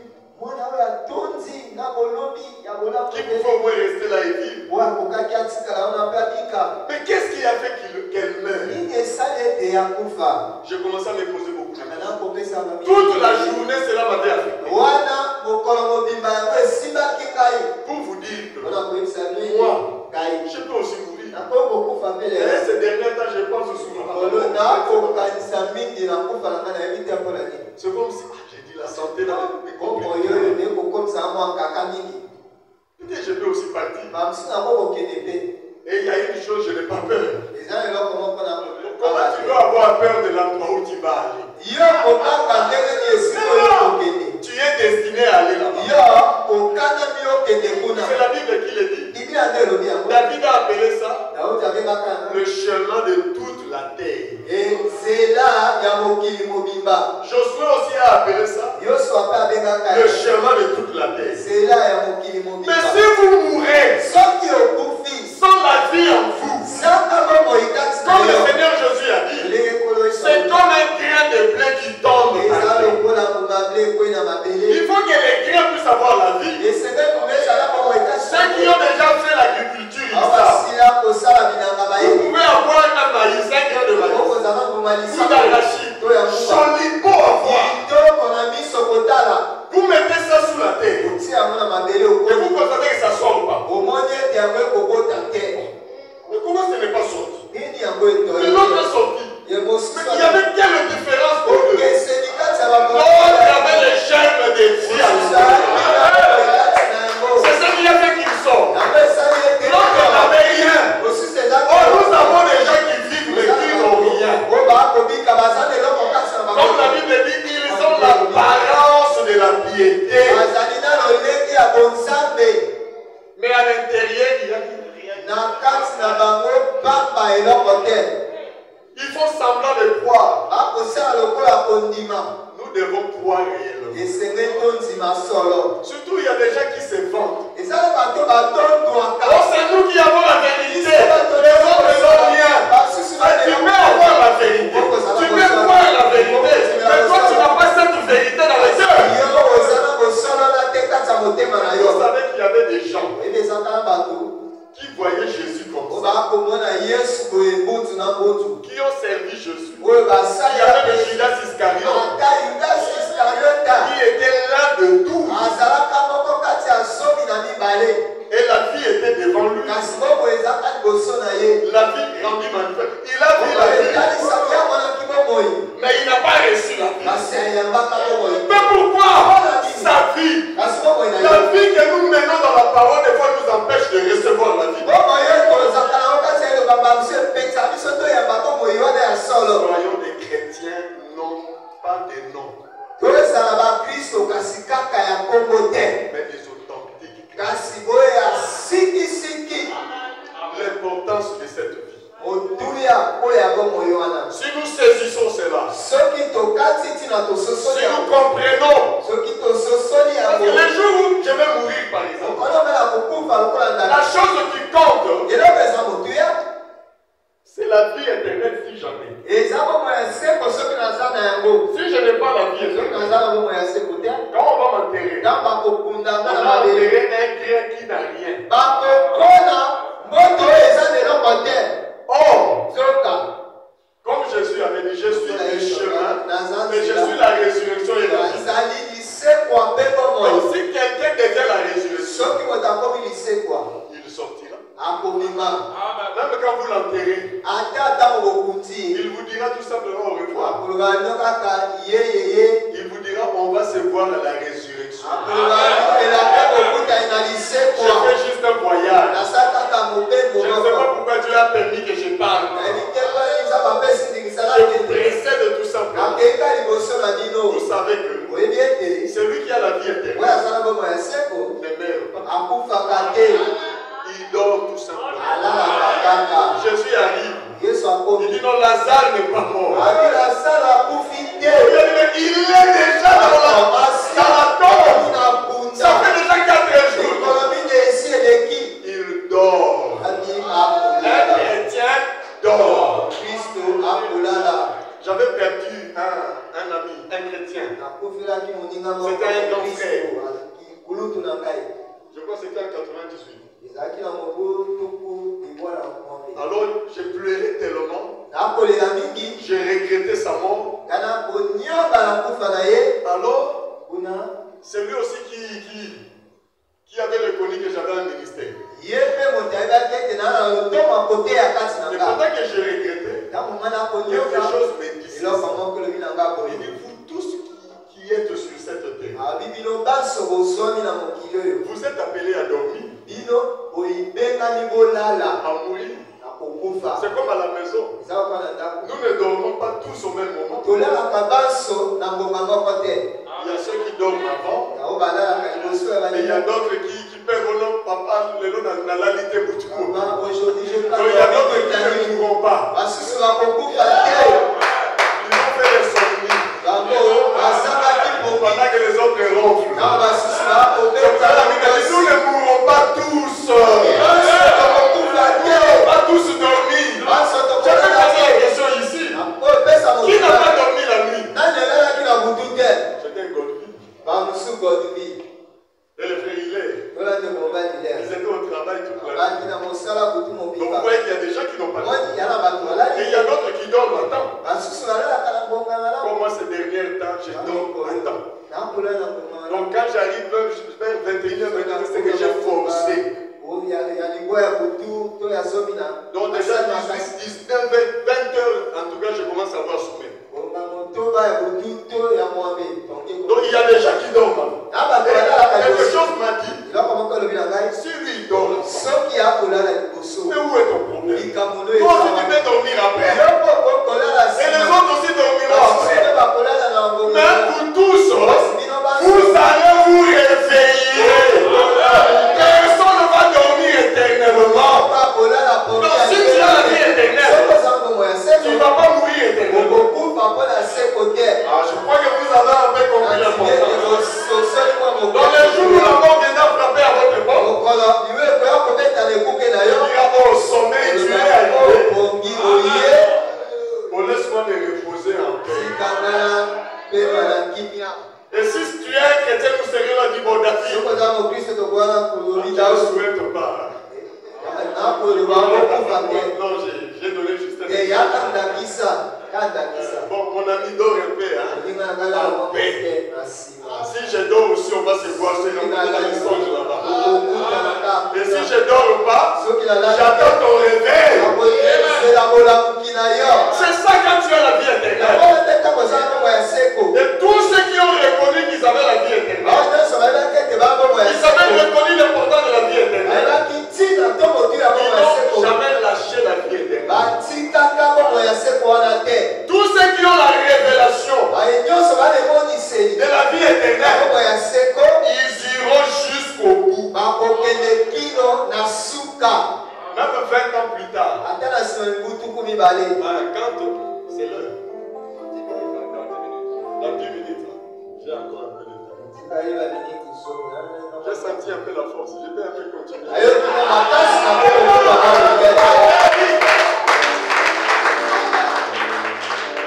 Qui pouvait au moins rester là et vivre. Mais qu'est-ce qui a fait qu'elle meure? J'ai commencé à me poser beaucoup de questions. Toute la journée, cela m'avait affecté. Pour vous dire que moi, je peux aussi mourir. Et ces derniers temps, je pense souvent. C'est comme si j'ai dit la santé là est compliquée. Peut-être je peux aussi partir. Et il y a une chose, je n'ai pas peur. Comment tu dois avoir peur de l'endroit où tu vas aller? Tu es destiné à aller là-bas. C'est la Bible qui le dit. David a appelé ça le chemin de toute la terre. Josué aussi a appelé ça le chemin de toute la terre. Mais si vous mourrez sans la vie en vous, comme le Seigneur Jésus a dit, c'est comme un grain de blé qui tombe. Il faut que les grains puissent avoir la vie. Ceux qui ont déjà fait l'agriculture, ils savent. Vous pouvez avoir un maïs, un grain de maïs, ou d'arachide, joli, beau à voir. Vous mettez ça sous la terre. Et vous constatez que ça sort ou pas? Mais comment ce n'est pas sorti? Mais l'autre est sorti. Mais il y avait quelle différence pour eux? L'autre avait les germes des vies. C'est ce qui a fait qu'il sort. L'autre n'avait rien. Or, nous avons des gens qui vivent mais qui n'ont rien. Comme la Bible Nous devons croire réellement. Surtout, il y a des gens qui se vantent. Oh, c'est nous qui avons la vérité. Les autres n'ont rien. Tu peux avoir la vérité. Tu peux croire la vérité. Mais toi, tu n'as pas cette vérité dans les cœurs. Vous savez qu'il y avait des gens qui voyaient Jésus comme ça, qui ont servi Jésus. Il y avait le Judas Iscariote qui était l'un de 12. Et la vie était devant lui. La vie rendue manifeste. Il a vu la vie. Mais il n'a pas reçu la vie. Mais pourquoi sa vie? La vie que nous menons dans la parole, des fois, nous empêche de recevoir la vie. Soyons des chrétiens, non, pas des noms. Mais des authentiques. L'importance de cette vie. Si nous saisissons cela, si nous comprenons, parce que les jours où je vais mourir par exemple, la chose qui compte, c'est la vie éternelle si jamais. Si je n'ai pas la vie éternelle, quand on va m'enterrer, on va enterrer un grec qui n'a rien. Or, comme Jésus avait dit, je suis le chemin, mais je suis la résurrection et la vie. Donc si quelqu'un devient la résurrection, il sortira. Même quand vous l'enterrez, il vous dira tout simplement au revoir. Il vous dira on va se voir à la résurrection. Je fais juste un voyage. Je ne sais pas pourquoi Dieu a permis que je parle. Je vous précède tout simplement. Vous savez que celui qui a la vie éternelle ne meurt pas. Il dort tout simplement. Jésus arrive. Il dit non, Lazare n'est pas mort. Il est déjà dans la tombe. Ça fait déjà 4 jours. Il dort. Un chrétien dort. J'avais perdu un ami, un chrétien. C'était un grand frère. Je crois que c'était en 98. Alors j'ai pleuré tellement. J'ai regretté sa mort. Alors, c'est lui aussi qui avait reconnu que j'avais un ministère. Et pendant que j'ai regretté, quelque chose me dit. Il dit, vous tous qui êtes sur cette terre, vous êtes appelés à dormir, à mourir. C'est comme à la maison. Nous ne dormons pas tous au même moment. Il y a ceux qui dorment avant. Et il y a d'autres qui peuvent au nom papa, le nom de la lalité boutique. Il y a d'autres qui ne mourront pas. Ils ont fait des sonneries. Pendant que les autres ronflent. Nous ne mourrons pas tous. Pas tous dormir. Je vais poser la question ici. Qui n'a pas dormi la nuit? C'était un Godfrey. Et le frère Hilaire, ils étaient au travail toute la nuit. Donc vous voyez qu'il y a des gens qui n'ont pas dormi. Et il y a d'autres qui dorment à temps. Comme moi ces derniers temps, je dors à temps. Donc quand j'arrive vers 21h, c'est que j'ai forcé. Donc déjà 19, 20 heures, en tout cas, je commence à avoir sommeil. Donc il y a des gens qui dorment. Quelque chose m'a dit, si lui il dort, mais où est ton problème? Toi aussi tu peux dormir après. Et les autres aussi dormiront après. Mais vous tous, vous allez vous réveiller. Personne ne va dormir éternellement. Donc si tu as la vie éternelle, tu ne vas pas mourir éternellement. Laisse-moi me reposer en paix. Et si tu es un chrétien, nous serions là du bon David. Je ne souhaite pas. Non, j'ai donné juste un bon, mon ami dort un peu. Hein? En paix. Si je dors aussi, on va se voir. C'est dans la songe là-bas. Et si je dors pas, j'attends ton réveil. C'est ça quand tu as la vie éternelle. Et tous ceux qui ont reconnu qu'ils avaient la vie éternelle, ils avaient reconnu l'importance de la vie éternelle. Ils n'ont jamais lâché la vie éternelle. Tous ceux qui ont la révélation de la vie éternelle, ils iront jusqu'au bout. Même 20 ans plus tard. Quand c'est l'heure. Dans 10 minutes, j'ai encore un peu de temps. J'ai senti un peu la force. Je vais un peu continuer. Je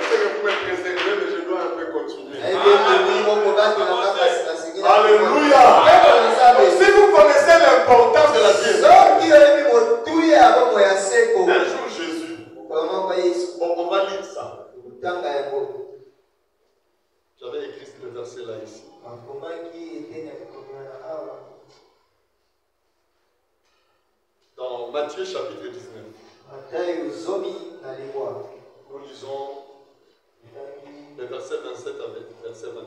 sais que vous me préservez, mais je dois un peu continuer. Alléluia. Si vous connaissez l'importance de la vie, un jour Jésus, on va lire ça. J'avais écrit ce verset là ici. Dans Matthieu chapitre 19. Nous lisons le verset 27 avec le verset 29.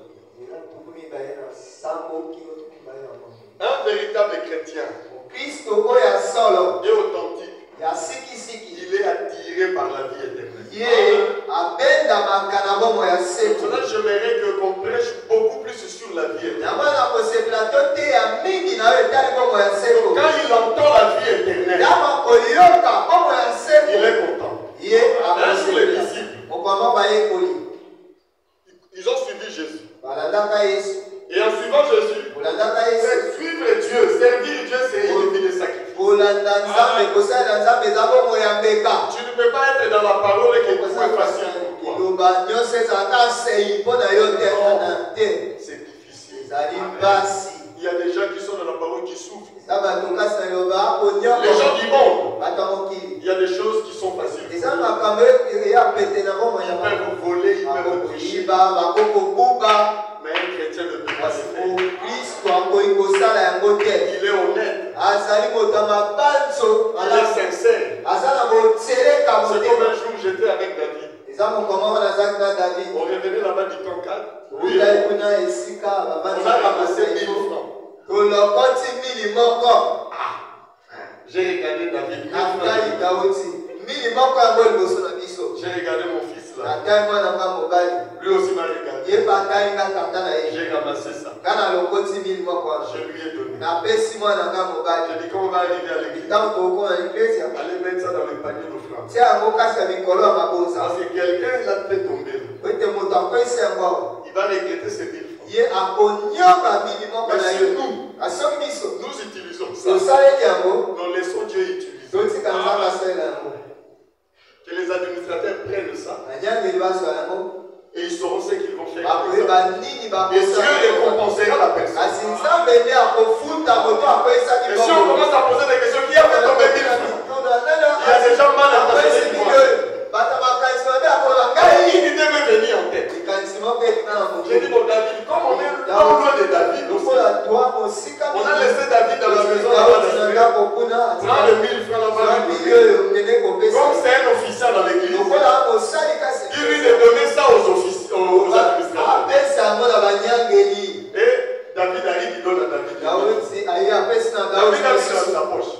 Un véritable chrétien et authentique, il est attiré par la vie éternelle. Pour cela, j'aimerais qu'on prêche beaucoup plus sur la vie éternelle. Quand il entend la vie éternelle, il est content. Un jour, les disciples, ils ont suivi Jésus. Et en suivant Jésus, suivre Dieu, servir Dieu, c'est éviter les sacrifices. Tu ne peux pas être dans la parole et que tout est facile pour toi. C'est difficile. Il y a des gens qui sont dans la parole qui souffrent. Les gens du monde, il y a des choses qui sont faciles. Ils peuvent voler, ils peuvent tricher. Mais un chrétien ne peut pas le faire. Il est honnête. Il est sincère. C'est comme un jour j'étais avec David. On revenait là-bas du Cancad. On a ramassé 1000 francs. J'ai regardé David. J'ai regardé mon fils là. Lui aussi m'a regardé. J'ai ramassé ça. Je lui ai donné. J'ai dit quand on va arriver à l'église, allez mettre ça dans le panier d'offrande. Parce que quelqu'un l'a fait tomber. Il va regretter ses 1000 francs. Mais si nous utilisons ça, nous laissons Dieu utiliser. Que les administrateurs prennent ça. Et ils sauront ce qu'ils vont faire. Et Dieu récompensera la personne. Et si on commence à poser des questions, qui a fait tomber 1000 francs? Il y a des gens mal intentionnés. Une idée m'est venue en tête. J'ai dit, bon David, comme on est loin de David aussi, on a laissé David dans la maison là-bas. Prends les 1000 francs là-bas. Comme c'est un officier dans l'église, il lui a donné ça aux administrateurs. Et David arrive, il donne à David. David a mis dans sa poche.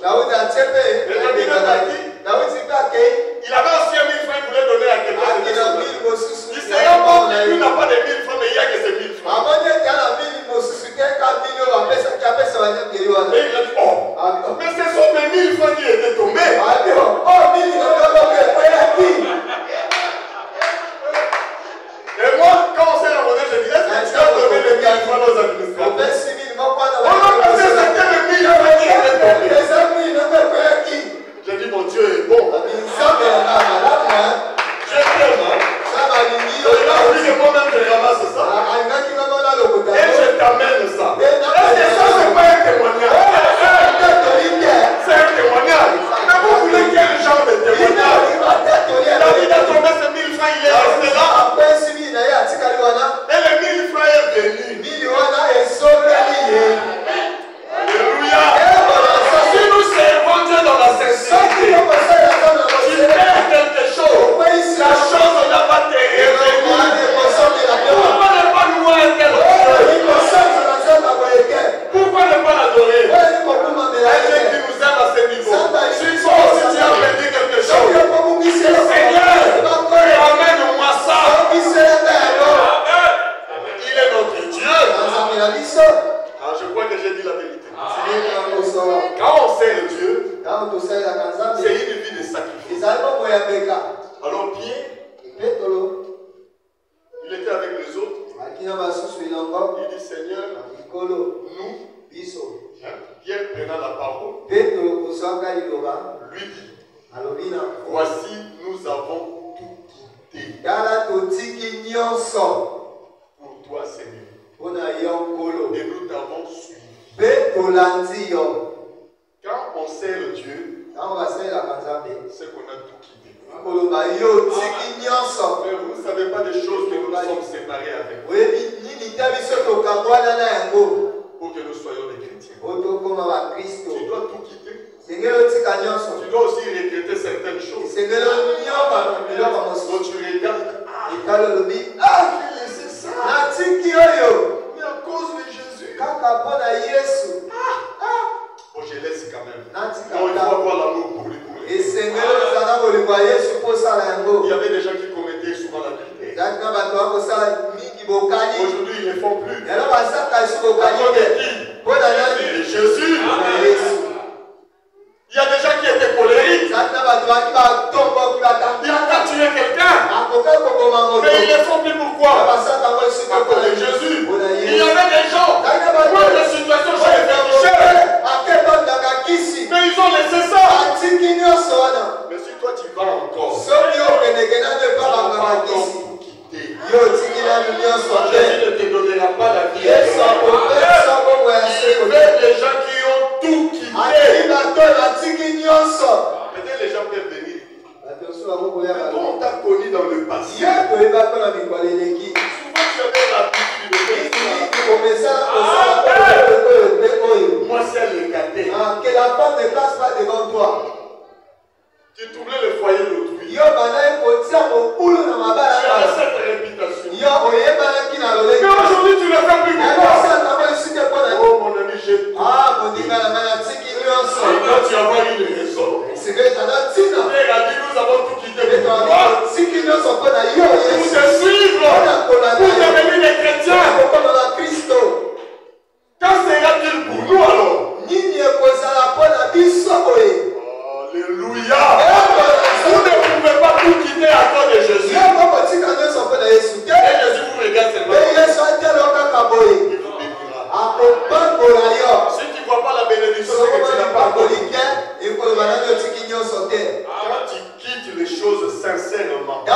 cela, et les 1000 frères est venu. Alléluia. Si nous servons Dieu dans la sincérité, tu perds quelque chose. La chose n'a pas été révélée. Pourquoi ne pas louer un tel Dieu? Pourquoi ne pas l'adorer? Un Dieu qui nous aime à ce niveau. Si toi aussi tu as perdu quelque chose, Seigneur, ramène-moi ça. Il est notre Dieu. Ah, je crois que j'ai dit la vérité. Quand on sert Dieu, c'est une vie de sacrifice. Alors Pierre, il était avec les autres. Il dit Seigneur, nous, Pierre prenant la parole, lui dit, voici nous avons tout quitté pour toi Seigneur. Et nous t'avons suivi. Quand on sert Dieu, c'est qu'on a tout quitté. Mais vous ne savez pas des choses que nous nous sommes séparés avec. Pour que nous soyons des chrétiens. Tu dois tout quitter. Tu dois aussi regretter certaines choses. Donc tu regardes. C'est ça. Mais à cause de Jésus. Bon, je laisse quand même. Donc il faut avoir l'amour pour lui. Il y avait des gens qui commettaient souvent l'adultère. Aujourd'hui, ils ne le font plus. À cause de qui? De Jésus. Il y a des gens qui étaient colériques. Il a tué quelqu'un. Mais ils ne le font plus pourquoi? À cause de Jésus. Il y avait des gens. Moi, la situation chez les fermicheurs. Mais ils ont laissé ça. Mais si toi tu vas encore, tu vas pas encore tout quitter. Jésus ne te donnera pas la vie. Il veut des gens qui ont tout quitté. Peut-être les gens peuvent venir. On t'a connu dans le passé. Souvent tu avais l'habitude de faire moi c'est le gâté. Que la femme ne passe pas devant toi. Tu troublais le foyer d'autrui. Tu as cette réputation. Mais aujourd'hui tu ne le fais plus pourquoi? Oh mon ami, j'ai tout. Et quand tu as eu une raison. Père a dit nous avons tout quitté pour toi. Pour te suivre. Pour devenir des chrétiens. Quand sera-t-il pour nous alors? Alléluia. Vous ne pouvez pas tout quitter à cause de Jésus. Et Jésus vous regarde seulement. Il vous bénira. Si tu ne vois pas la bénédiction, c'est que tu n'as pas compris. Quand tu quittes les choses sincèrement, et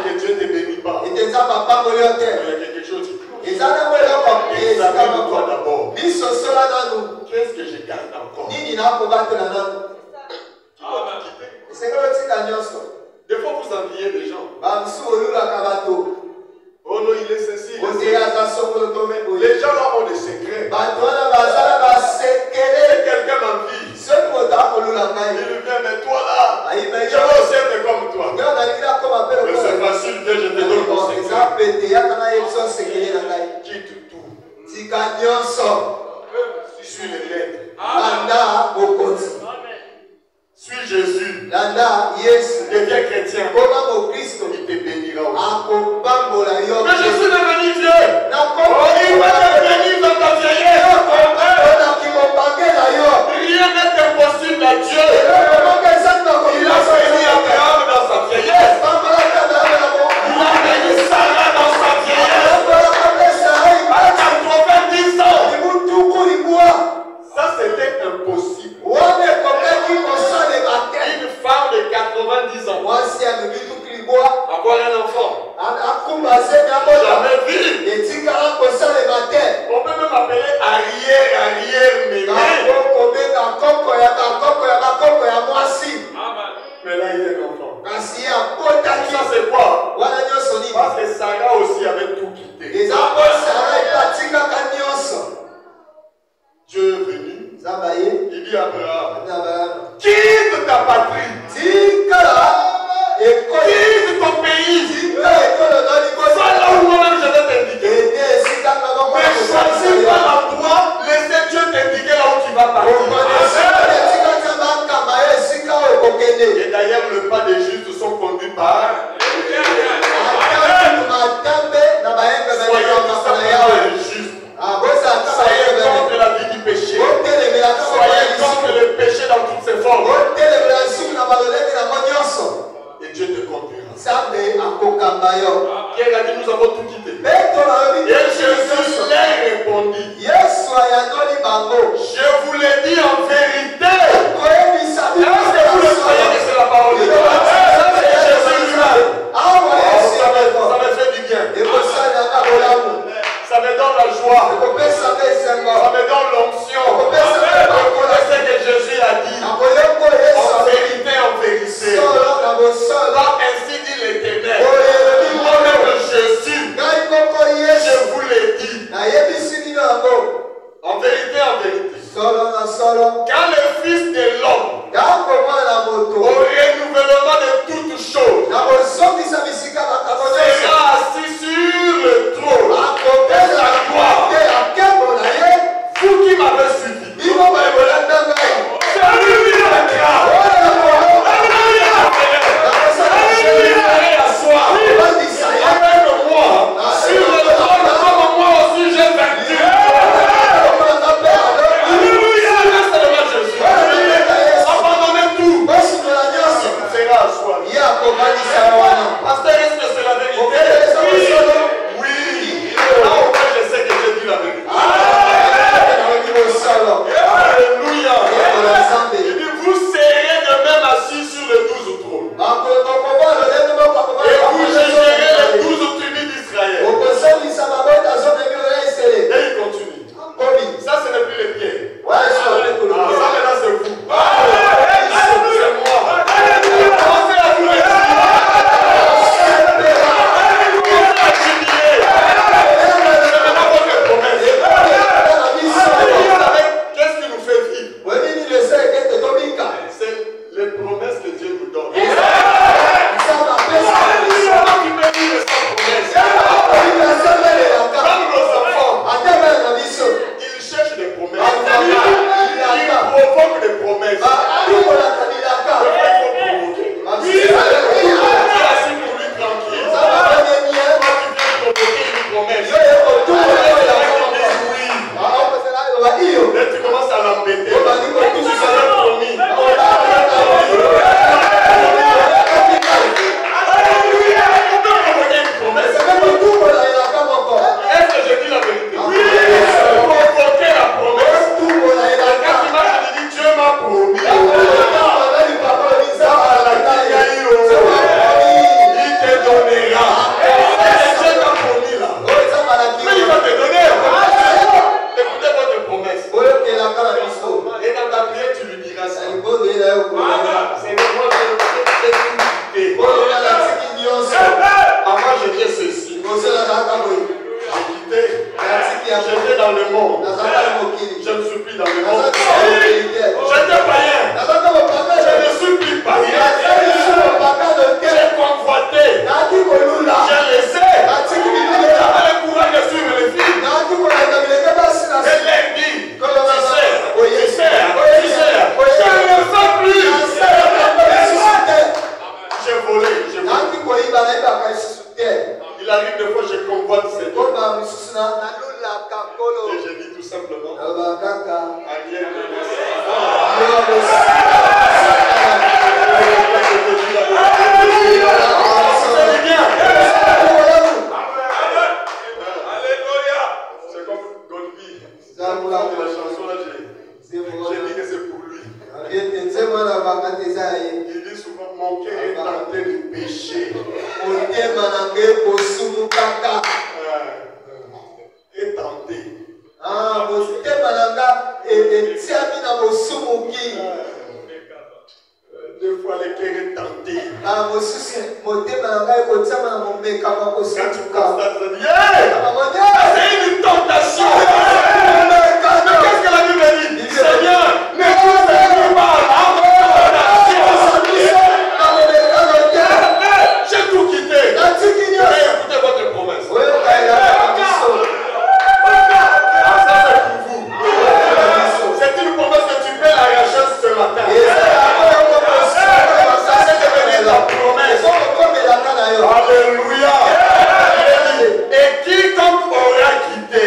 que Dieu ne te bénit pas, il y a quelque chose qui cloche. Examine-toi d'abord. Qu'est-ce que je garde encore? Tu dois quitter. Des fois, vous enviez des gens. Oh non, il est ceci. Les gens là ont des secrets. Quelqu'un m'envie. Il vient, mais toi là, je veux aussi être comme toi. Mais c'est facile, Dieu, je te donne mon secret. Quitte tout. Suis les lettres. Suis Jésus. Deviens chrétien. Il te bénira aussi. Mais Jésus n'est venu vieux. Oh, il va te bénir dans ta vieillesse. Rien n'est impossible à Dieu. Il a béni Abraham dans sa vieillesse. Il a béni Sarah dans sa vieillesse. À 90 ans. Ça c'était impossible. Une femme de 90 ans avoir un enfant. Jamais vu. On peut même appeler arrière-mémé. Mais là il est un enfant. conduira. Qui a dit nous avons tout quitté. Et Jésus leur répondit. Je vous l'ai dit en vérité. Est-ce que vous le croyez que c'est la parole de Dieu? C'est Jésus lui-même. Ça me fait du bien. Ça me donne la joie. Ça me donne l'onction. Je connais ce que Jésus a dit. En vérité, en vérité. Pas ainsi dit l'Éternel. Moi-même Jésus, je vous l'ai dit. En vérité, en vérité. Quand le Fils de l'homme, au renouvellement de toutes choses, sera assis sur le trône de la gloire, vous qui m'avez suivi, pasteur, est-ce que c'est la vérité? Oui. Là au moins je sais que j'ai dit la vérité. Alléluia. Il dit, vous serez de même assis sur les 12 trônes. Et vous jugerez les 12 tribus d'Israël. Et il continue. Ça, ce n'est plus les pieds. Ça, maintenant, c'est vous. C'est moi. Commencez à vous le dire. Qu'est-ce qui nous fait vivre? C'est les promesses que Dieu nous donne. Comment tu peux vivre sans promesses? Comme nos enfants, ils cherchent des promesses. Ils provoquent des promesses. Pourquoi il faut provoquer? Tu es assis pour lui tranquille. Toi, tu viens provoquer une promesse. Là, tu commences à l'embêter. Tu savais promis. Alléluia. On peut provoquer une promesse. Est-ce que je dis la vérité? Oui. Provoquer la promesse. Quand tu m'as dit, Dieu m'a promis. Il te donnera. Dieu t'a promis là. Mais il va te donner. Écoutez votre promesse. Et dans ta prière, tu lui diras ça. C'est moi qui j'ai tout quitté. Avant, je dis ceci. J'ai quitté. J'étais dans le monde. Je ne suis plus dans le monde. J'étais païen. Je ne suis plus païen. J'ai convoité. J'ai laissé. J'avais le courage de suivre les filles. Et leur dit, tu sais. Je ne le fais plus. J'ai volé. Il arrive des fois, je convoite ces deux. Et je dis tout simplement, Ariel, c'est comme Godby. La chanson là, j'ai dit que c'est pour lui. Il dit souvent, mon cœur est tenté de pécher. Est tenté. Deux fois le cœur est tenté. Quand tu constates, tu dis, c'est une tentation. Mais qu'est-ce que la Bible dit? Seigneur, ne vous aimez pas la tentation. J'ai tout quitté. Écoutez votre promesse. Ça c'est pour vous. C'est une promesse que tu peux arracher ce matin. C'est devenu la promesse. Alléluia. Et quiconque aura quitté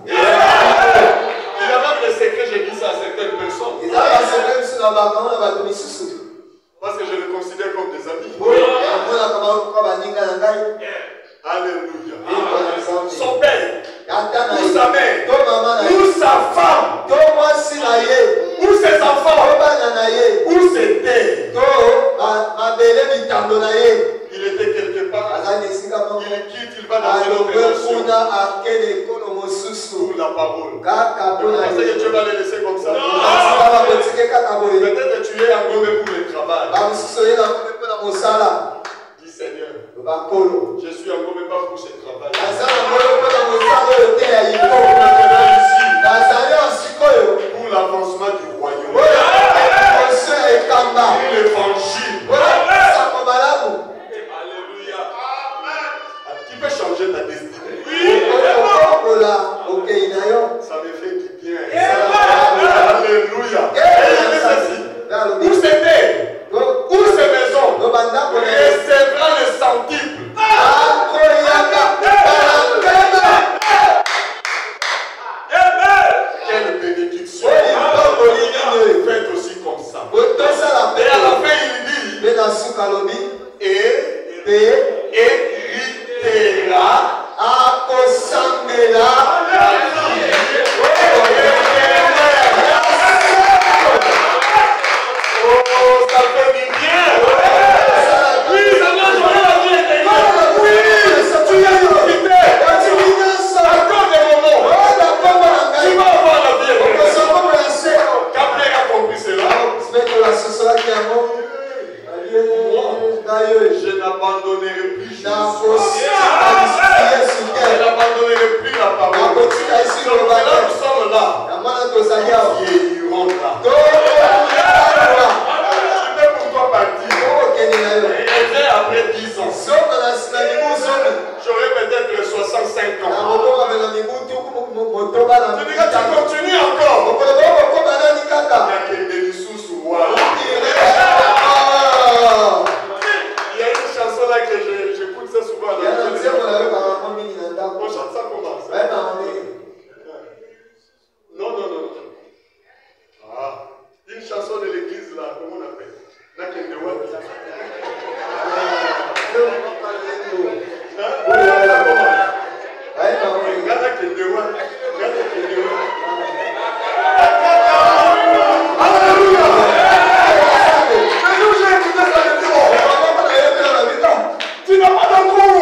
Il y a même des secrets, j'ai dit ça à certaines personnes. Parce que je les considère comme des amis. Alléluia. Son père, ou sa mère, ou sa femme, ou ses enfants, ou ses terres. Il était quelque part. Il quitte, il va dans une autre nation. Pour la parole. Parce que Dieu va les laisser comme ça. Peut-être que tu es engomé pour le travail. Dis Seigneur, je suis engomé pas pour ce travail. Pour l'avancement du royaume. Pour l'évangile. Alléluia. Tu peux changer ta destinée. Oui. Ça me fait du bien. Alléluia. Où c'était? Où ces maisons? Recevra le centuple. Quelle bénédiction. Faites aussi comme ça. Et à la fin, il dit et héritera la vie. Oh, ça fait du bien. Oui, ça va jouer la vie éternelle. Oui, tu as profité. Encore des moments. Tu vas avoir la vie éternelle. Gabriel a compris cela. Je n'abandonnerai plus Jésus. Je n'abandonnerai plus la parole. Donc là, nous sommes là. Vieillirons là. Je vais pour toi partir. Et après 10 ans. J'aurai peut-être 65 ans. Tu diras, tu continues encore. Il y a une chanson là que j'écoute ça souvent. On chante ça comment ça? Non. Ah, une chanson de l'église là, comment on appelle? Tu n'as pas d'encore.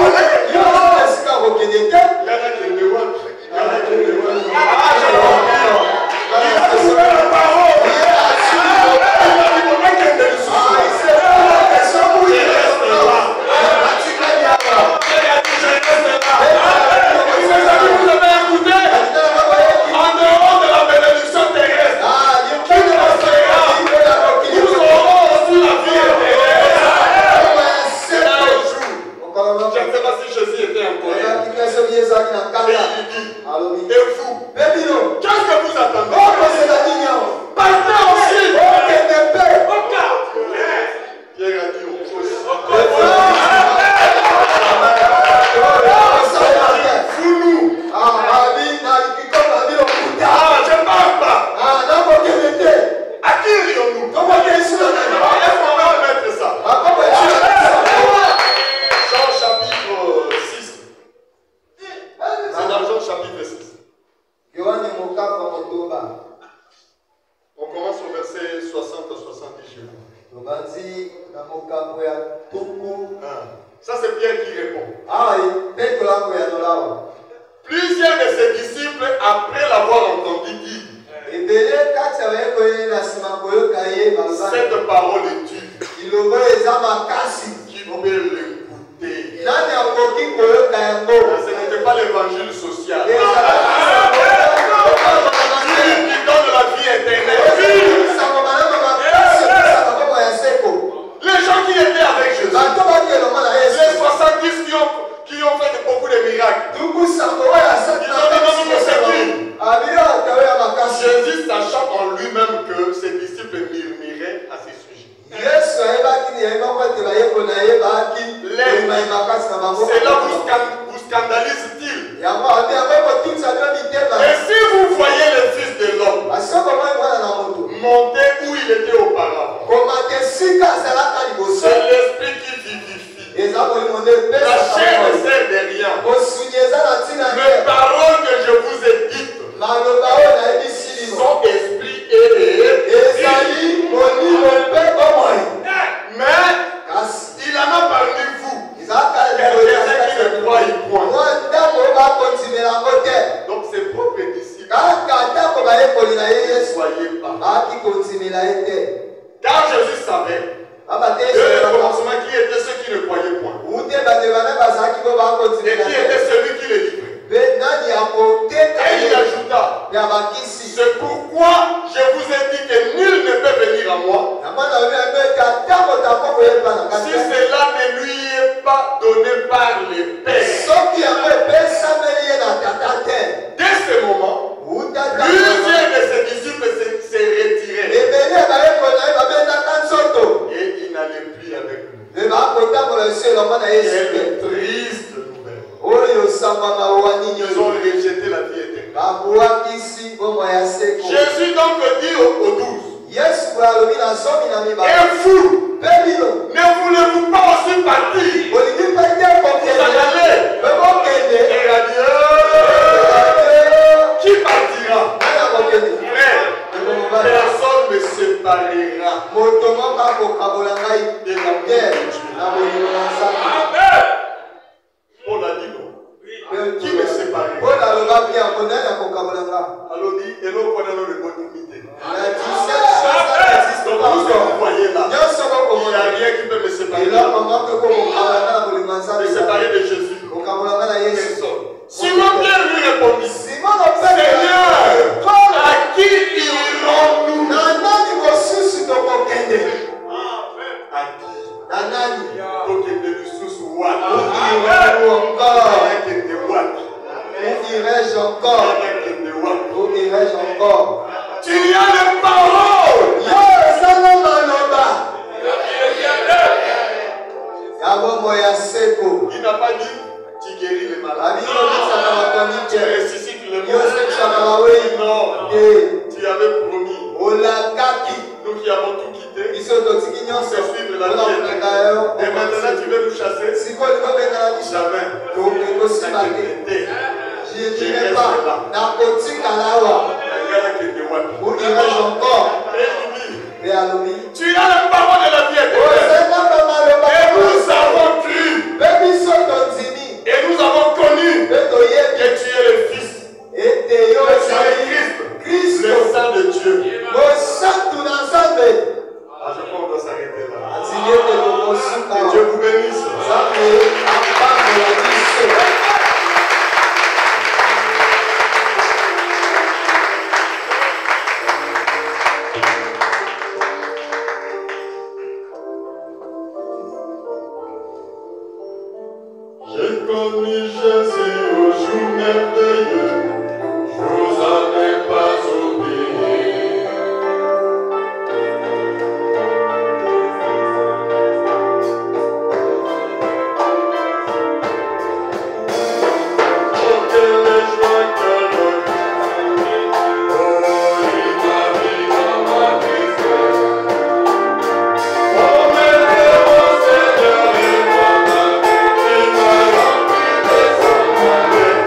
Ça c'est Pierre qui répond. Plusieurs de ses disciples, après l'avoir entendu dire cette parole est dure, qui peut l'écouter. Ce n'était pas l'évangile social. Qui donne la vie éternelle. Les gens qui étaient avec Jésus, les 70 qui ont fait beaucoup de miracles, ils ont dit Jésus, sachant en lui-même que ses disciples murmuraient à ses sujets. Cela vous scandalise-t-il? Et qui était celui qui le livrait? Et il ajouta, c'est pourquoi je vous ai dit que nul ne peut venir à moi si cela ne lui est pas donné par les pères. Dès ce moment, plusieurs de ses disciples se retiraient et il n'allait plus avec lui. Quelle triste nouvelle. Ils ont rejeté la vie éternelle. Jésus donc dit aux 12, et vous, ne voulez-vous pas aussi partir? Vous en allez. Et adieu. Qui partira? Frère, personne ne séparera de l'amour de Dieu. Paul a dit non. Qui me séparera? Alors dit, et l'on connaît l'opportunité. Donc vous voyez là, il n'y a rien qui peut me séparer. Me séparer de Jésus. Personne. Simon Pierre lui répondit, Seigneur, à qui irons-nous? À qui? Donc il est sous Watt. Où irais-je encore? Où irais-je encore? Tu y as les paroles. Il n'a pas dit tu guéris les malades. Tu ressuscites les morts. Non. Tu avais promis. Nous qui avons tout quitté. Pour suivre la vie éternelle. Et maintenant tu veux nous chasser? Jamais. Je n'irai pas. Où irais-je encore? Tu as la parole de la vie éternelle. Et nous avons cru. Et nous avons connu que tu es le Fils. Que tu es Christ, le Saint de Dieu. Ah, je crois qu'on doit s'arrêter là. Que Dieu vous bénisse. J'ai connu Jésus au jour merveilleux, je vous en ai pas oublié. Oh, quelle joie, quelle vie, oh, il m'a mis dans ma tristesse. Oh, mais mon Seigneur est mon ami, il m'a rempli de son amour.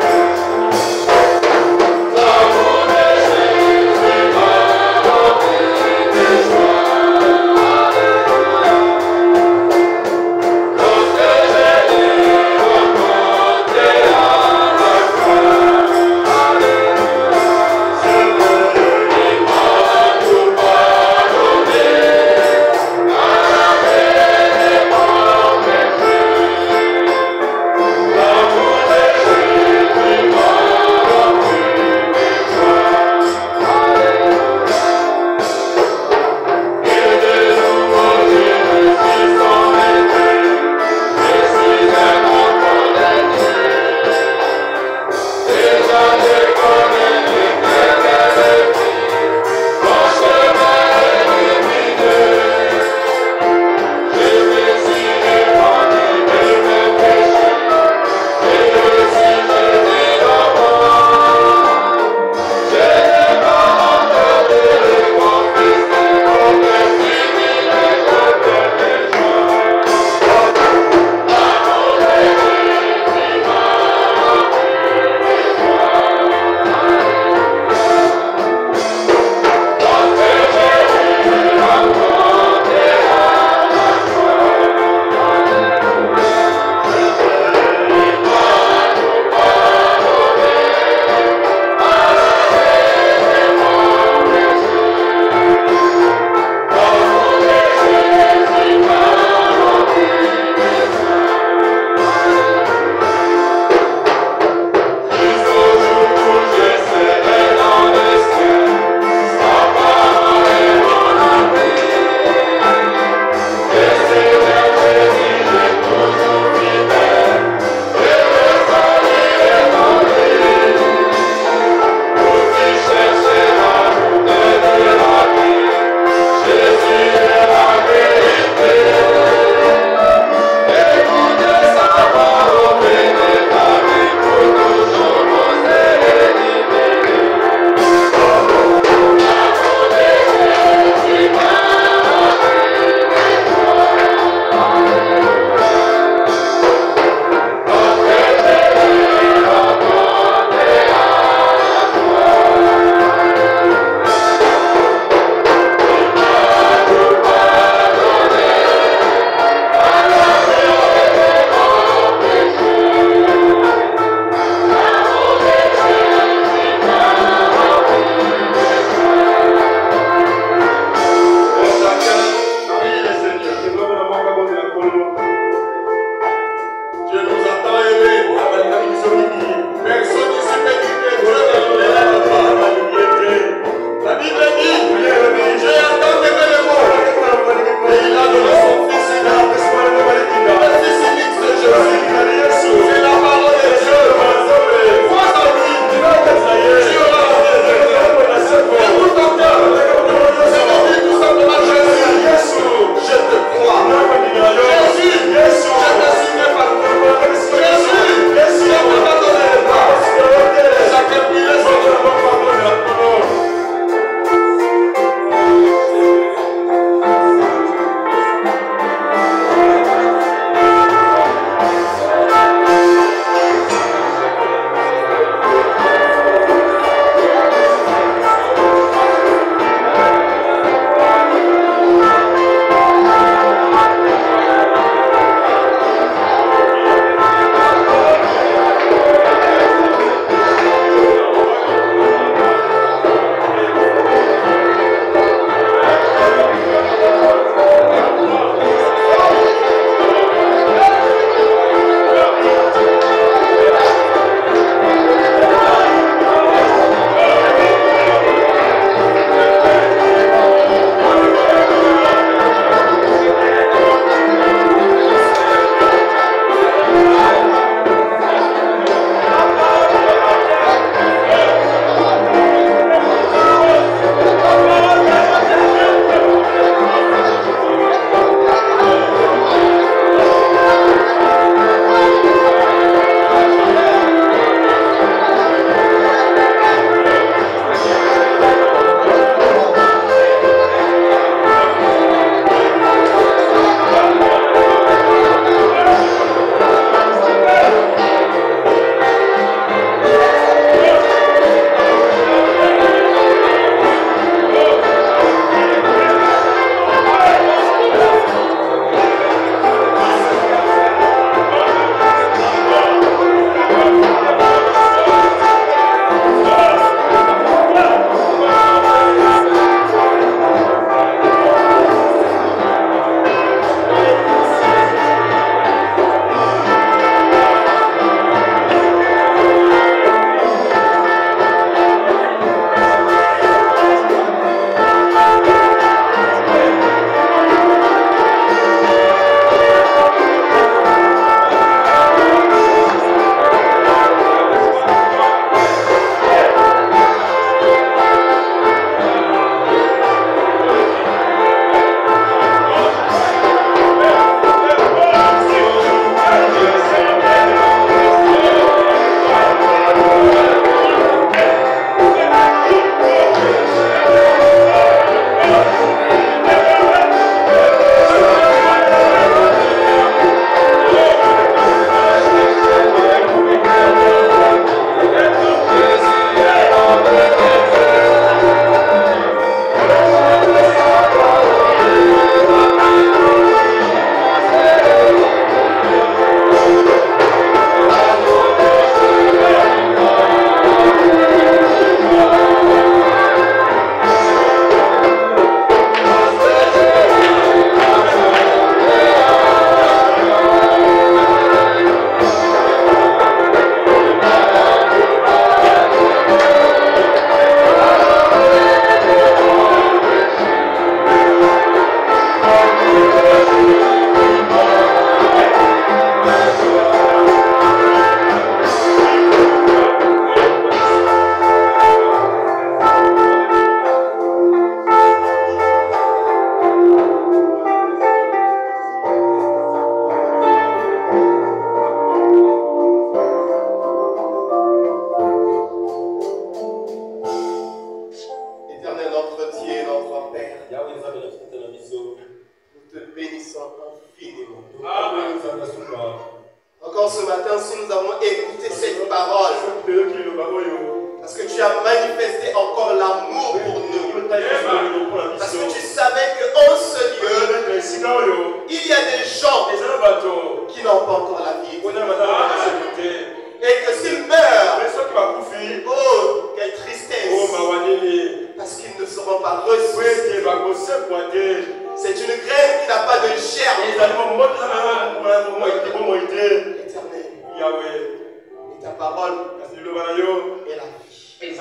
Ta parole est la vie.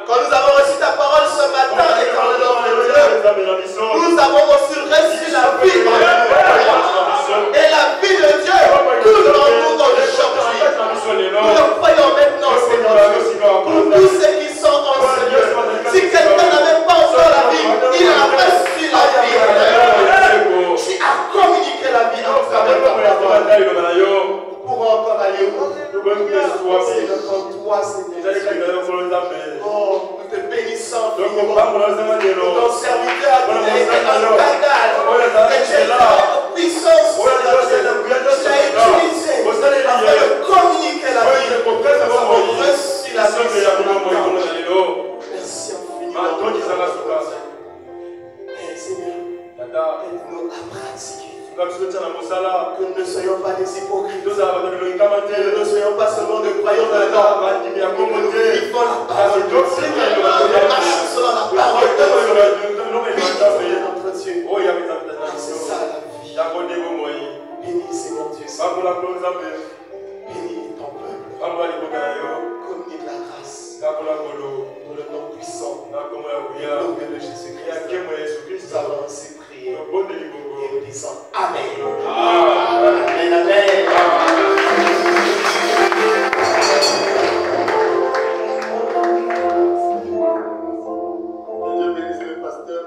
Quand nous avons reçu ta parole ce matin, éternel nom de Dieu, nous avons reçu la vie en nous. Et la vie de Dieu coule en nous aujourd'hui. Nous le croyons maintenant, Seigneur Dieu. Pour tous ceux qui sont en Seigneur. Si quelqu'un n'avait pas encore la vie, il a reçu la vie. Tu as communiqué la vie en travers ta parole. Nous pourrons encore aller où? C'est devant toi, Seigneur. Oh, nous te bénissons. Ton serviteur a été un scandale. Et tu es là en puissance. Tu l'as utilisé afin de communiquer la vie. Nous avons reçu la vie. Merci infiniment. Seigneur, aide-nous à pratiquer. Que nous ne soyons pas des hypocrites. Que nous ne soyons pas seulement des croyants de la norme. Que nous vivons la parole de Dieu. Que nous marchons selon la parole de Dieu. Notre Dieu. C'est ça la vie. Bénis Seigneur Dieu. Bénis ton peuple. Communique la grâce. Dans le nom puissant. Glorieux de Jésus-Christ. Nous avons ainsi prié. Et nous disons Amen. Amen. Amen. Dieu bénisse le pasteur.